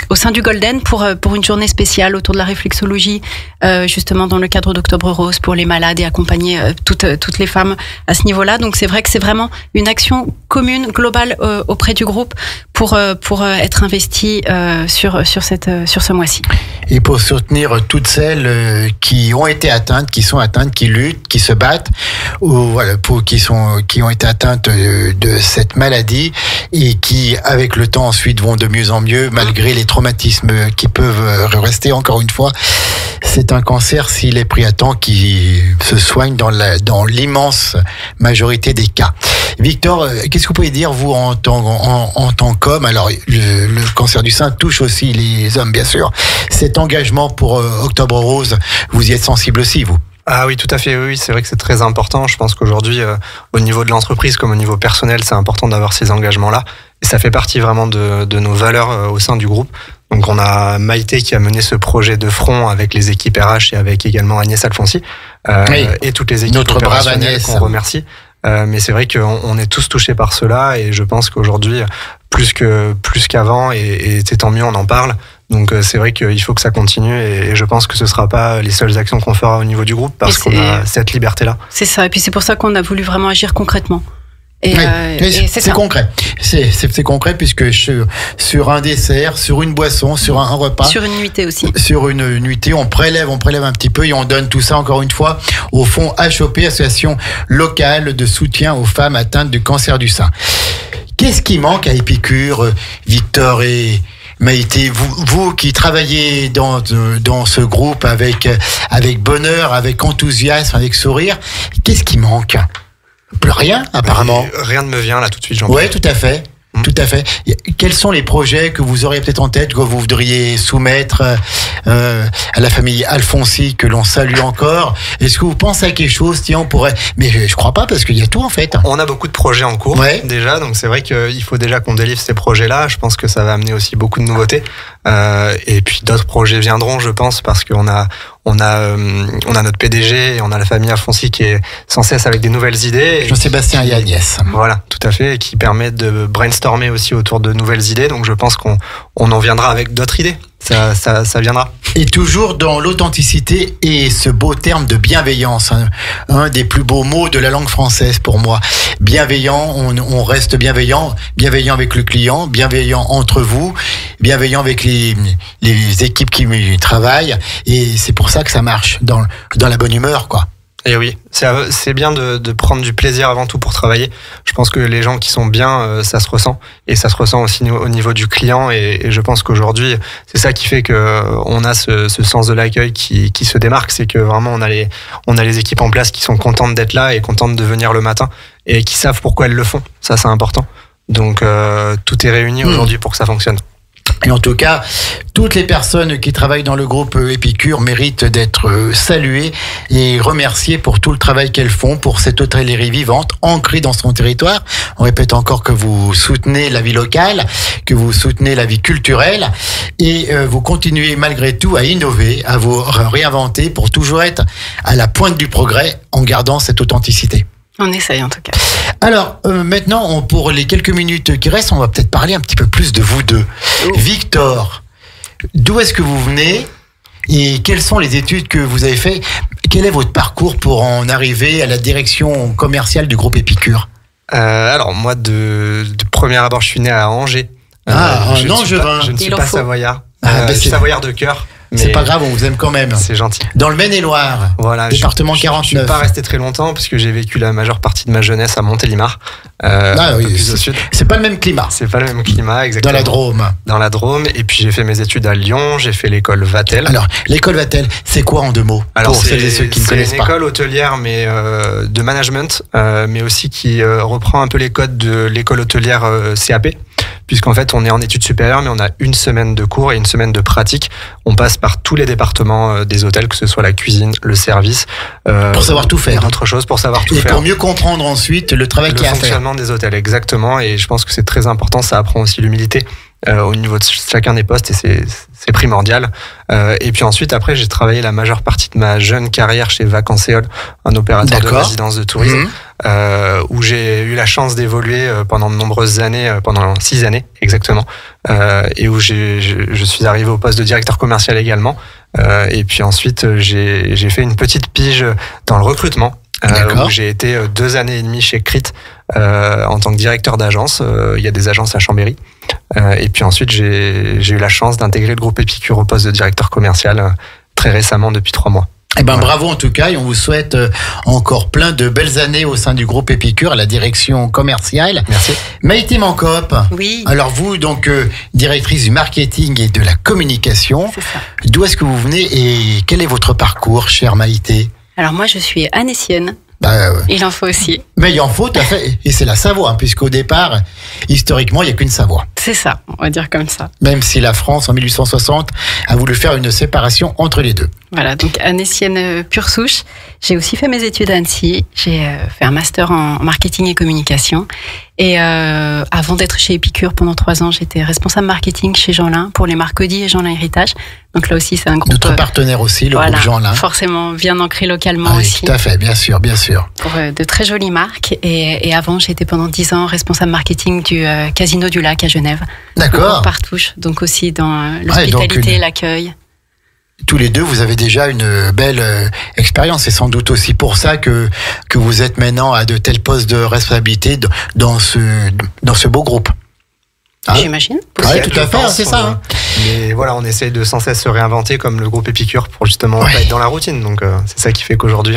au sein du Golden pour une journée spéciale autour de la réflexologie, justement dans le cadre d'Octobre Rose pour les malades et accompagner toutes les femmes à ce niveau-là. Donc c'est vrai que c'est vraiment une action commune, globale auprès du groupe pour être investi sur ce mois-ci. Et pour soutenir toutes celles qui ont été atteintes, qui sont atteintes, qui luttent, qui se battent, ou voilà, qui ont été atteintes de cette maladie et qui, avec le temps ensuite, vont de mieux en mieux malgré les traumatismes qui peuvent rester. Encore une fois, c'est un cancer, s'il est pris à temps, qui se soigne dans l'immense majorité des cas. Victor, qu'est-ce que vous pouvez dire, vous, en tant qu'homme? Alors, le cancer du sein touche aussi les hommes, bien sûr. Cet engagement pour Octobre Rose, vous y êtes sensible aussi, vous? Ah oui, tout à fait, oui, c'est vrai que c'est très important. Je pense qu'aujourd'hui, au niveau de l'entreprise comme au niveau personnel, c'est important d'avoir ces engagements-là. Et ça fait partie vraiment de nos valeurs au sein du groupe. Donc on a Maïté qui a mené ce projet de front avec les équipes RH et avec également Agnès Alfonsi, et toutes les équipes opérationnelles qu'on remercie. Mais c'est vrai qu'on est tous touchés par cela, et je pense qu'aujourd'hui, plus qu'avant, et c'est tant mieux, on en parle. Donc c'est vrai qu'il faut que ça continue, et je pense que ce ne sera pas les seules actions qu'on fera au niveau du groupe, parce qu'on a cette liberté-là. C'est ça, et puis c'est pour ça qu'on a voulu vraiment agir concrètement. Et c'est concret. C'est concret, puisque sur un dessert, sur une boisson, sur un repas. Sur une nuitée aussi. Sur une nuitée, on prélève un petit peu et on donne tout ça, encore une fois, au fonds HOP, association locale de soutien aux femmes atteintes du cancer du sein. Qu'est-ce qui manque à Épicure, Victor et Maïté, vous qui travaillez dans ce groupe avec bonheur, avec enthousiasme, avec sourire, qu'est-ce qui manque? Plus rien, apparemment. Rien ne me vient là tout de suite, Oui, tout à fait. Tout à fait. Quels sont les projets que vous auriez peut-être en tête, que vous voudriez soumettre à la famille Alfonsi, que l'on salue encore? Est-ce que vous pensez à quelque chose? Tiens, on pourrait... Mais je crois pas, parce qu'il y a tout en fait. On a beaucoup de projets en cours déjà, donc c'est vrai qu'il faut déjà qu'on délivre ces projets-là. Je pense que ça va amener aussi beaucoup de nouveautés. Et puis d'autres projets viendront, je pense, parce qu'on a notre PDG et on a la famille Alfonsi qui est sans cesse avec des nouvelles idées. Jean-Sébastien et Agnès. Voilà, tout tout à fait, et qui permet de brainstormer aussi autour de nouvelles idées. Donc je pense qu'on en viendra avec d'autres idées. Ça viendra. Et toujours dans l'authenticité et ce beau terme de bienveillance, un des plus beaux mots de la langue française pour moi. Bienveillant, on reste bienveillant avec le client, bienveillant entre vous, bienveillant avec les équipes qui travaillent, et c'est pour ça que ça marche dans la bonne humeur, quoi. Et oui, c'est bien de prendre du plaisir avant tout pour travailler. Je pense que les gens qui sont bien, ça se ressent. Et ça se ressent aussi au niveau du client. Et je pense qu'aujourd'hui, c'est ça qui fait qu'on a ce sens de l'accueil qui se démarque. C'est que vraiment, on a les équipes en place qui sont contentes d'être là et contentes de venir le matin. Et qui savent pourquoi elles le font. Ça, c'est important. Donc, tout est réuni aujourd'hui pour que ça fonctionne. Et en tout cas, toutes les personnes qui travaillent dans le groupe Épicure méritent d'être saluées et remerciées pour tout le travail qu'elles font pour cette hôtellerie vivante, ancrée dans son territoire. On répète encore que vous soutenez la vie locale, que vous soutenez la vie culturelle, et vous continuez malgré tout à innover, à vous réinventer pour toujours être à la pointe du progrès en gardant cette authenticité. On essaye en tout cas. Alors, maintenant, pour les quelques minutes qui restent, on va peut-être parler un petit peu plus de vous deux. Victor, d'où est-ce que vous venez et quelles sont les études que vous avez faites? Quel est votre parcours pour en arriver à la direction commerciale du groupe Épicure? Alors, moi, de premier abord, je suis né à Angers. Un Angevin. Je ne suis pas savoyard. Je suis savoyard de cœur. C'est pas grave, on vous aime quand même. C'est gentil. Dans le Maine-et-Loire, voilà, département 49. Je ne suis pas resté très longtemps puisque j'ai vécu la majeure partie de ma jeunesse à Montélimar, oui, un peu plus au sud. C'est pas le même climat. C'est pas le même climat, exactement. Dans la Drôme. Dans la Drôme. Et puis j'ai fait mes études à Lyon, j'ai fait l'école Vatel. Alors, l'école Vatel, c'est quoi en deux mots? Alors, pour celles et ceux qui ne connaissent pas. C'est une école hôtelière, mais de management, mais aussi qui reprend un peu les codes de l'école hôtelière CAP. Puisqu'en fait, on est en études supérieures, mais on a une semaine de cours et une semaine de pratique. On passe par tous les départements des hôtels, que ce soit la cuisine, le service. Pour savoir tout faire. D'autres choses, pour savoir tout faire. Et pour mieux comprendre ensuite le travail qu'il y a à faire. Le fonctionnement des hôtels, exactement. Et je pense que c'est très important. Ça apprend aussi l'humilité au niveau de chacun des postes, et c'est primordial. Et puis ensuite, après, j'ai travaillé la majeure partie de ma jeune carrière chez Vacanceol, un opérateur de résidence de tourisme, où j'ai eu la chance d'évoluer pendant de nombreuses années, pendant 6 années exactement, et où je suis arrivé au poste de directeur commercial également. Et puis ensuite, j'ai fait une petite pige dans le recrutement. Où j'ai été 2 années et demie chez Crit en tant que directeur d'agence. Il y a des agences à Chambéry. Et puis ensuite, j'ai eu la chance d'intégrer le groupe Épicure au poste de directeur commercial très récemment, depuis 3 mois. Eh ben, bravo en tout cas, et on vous souhaite encore plein de belles années au sein du groupe Épicure à la direction commerciale. Merci. Maïté Mancop. Oui. Alors vous, donc, directrice du marketing et de la communication. C'est ça. D'où est-ce que vous venez et quel est votre parcours, chère Maïté? Alors moi, je suis anécienne. Il en faut aussi. Mais il en faut, tout à fait. Et c'est la Savoie, hein, puisqu'au départ, historiquement, il n'y a qu'une Savoie. C'est ça, on va dire comme ça. Même si la France, en 1860, a voulu faire une séparation entre les deux. Voilà, donc anécienne pure souche. J'ai aussi fait mes études à Annecy. J'ai fait un master en marketing et communication. Et avant d'être chez Épicure pendant 3 ans, j'étais responsable marketing chez Jeanlin pour les marques Audi et Jeanlin Héritage. Donc là aussi, c'est un groupe... Notre partenaire aussi, le groupe Jeanlin. Forcément, bien ancré localement aussi. Tout à fait, bien sûr, bien sûr. Pour de très jolies marques. Et avant, j'étais pendant 10 ans responsable marketing du Casino du Lac à Genève. D'accord. Donc, partouche, donc aussi dans l'hospitalité, l'accueil. Tous les deux, vous avez déjà une belle expérience. C'est sans doute aussi pour ça que vous êtes maintenant à de tels postes de responsabilité dans ce beau groupe. Hein? J'imagine. Oui, tout à fait, c'est ça. Hein. Mais voilà, on essaye de sans cesse se réinventer comme le groupe Épicure pour justement pas être dans la routine. Donc c'est ça qui fait qu'aujourd'hui,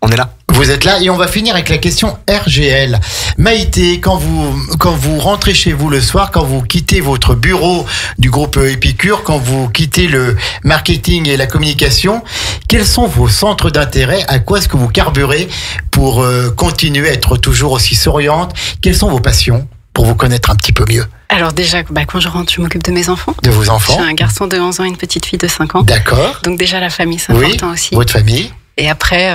on est là. Vous êtes là et on va finir avec la question RGL. Maïté, quand vous rentrez chez vous le soir, quand vous quittez votre bureau du groupe Épicure, quand vous quittez le marketing et la communication, quels sont vos centres d'intérêt? À quoi est-ce que vous carburez pour continuer à être toujours aussi souriante? Quelles sont vos passions pour vous connaître un petit peu mieux? Alors déjà, quand je rentre, je m'occupe de mes enfants. De vos enfants? J'ai un garçon de 11 ans et une petite fille de 5 ans. D'accord. Donc déjà, la famille, c'est important aussi. Votre famille? Et après,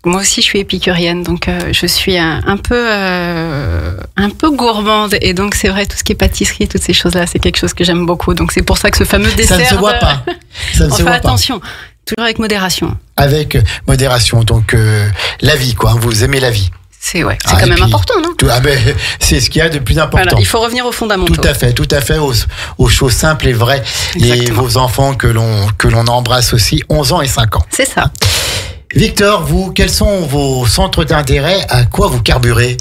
moi aussi, je suis épicurienne, donc je suis un peu gourmande. Et donc, c'est vrai, tout ce qui est pâtisserie, toutes ces choses-là, c'est quelque chose que j'aime beaucoup. Donc, c'est pour ça que ce fameux dessert... Ça ne se voit pas. Ça ne se voit pas. Attention, toujours avec modération. Avec modération, donc la vie, quoi. Vous aimez la vie. C'est quand même important, non? C'est ce qu'il y a de plus important. Voilà, il faut revenir aux fondamentaux. Tout à fait, aux choses simples et vraies. Exactement. Et vos enfants que l'on embrasse aussi, 11 ans et 5 ans. C'est ça. Victor, vous, quels sont vos centres d'intérêt? À quoi vous carburez?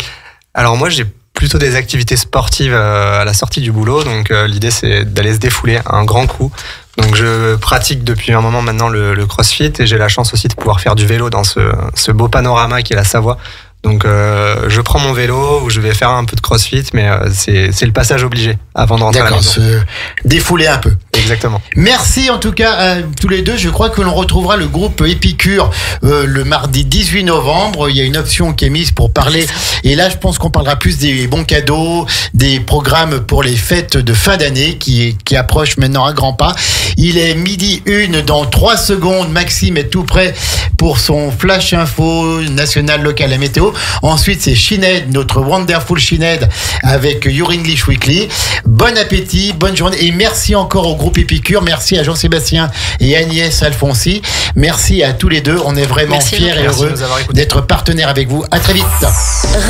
Alors moi, j'ai plutôt des activités sportives à la sortie du boulot. Donc l'idée, c'est d'aller se défouler un grand coup. Donc je pratique depuis un moment maintenant le CrossFit et j'ai la chance aussi de pouvoir faire du vélo dans ce beau panorama qui est la Savoie. Donc je prends mon vélo ou je vais faire un peu de CrossFit, mais c'est le passage obligé avant de rentrer à la maison. Se défouler un peu. Exactement. Merci en tout cas à tous les deux. Je crois que l'on retrouvera le groupe Épicure le mardi 18 novembre. Il y a une option qui est mise pour parler. Et là, je pense qu'on parlera plus des bons cadeaux, des programmes pour les fêtes de fin d'année qui approchent maintenant à grands pas. Il est 12h01 dans 3 secondes. Maxime est tout prêt pour son flash info national, local et météo. Ensuite, c'est Shined, notre Wonderful Shined avec Your English Weekly. Bon appétit, bonne journée et merci encore au groupe Épicure. Merci à Jean-Sébastien et Agnès Alfonsi. Merci à tous les deux. On est vraiment fiers et heureux d'être partenaires avec vous. À très vite.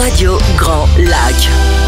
Radio Grand Lac.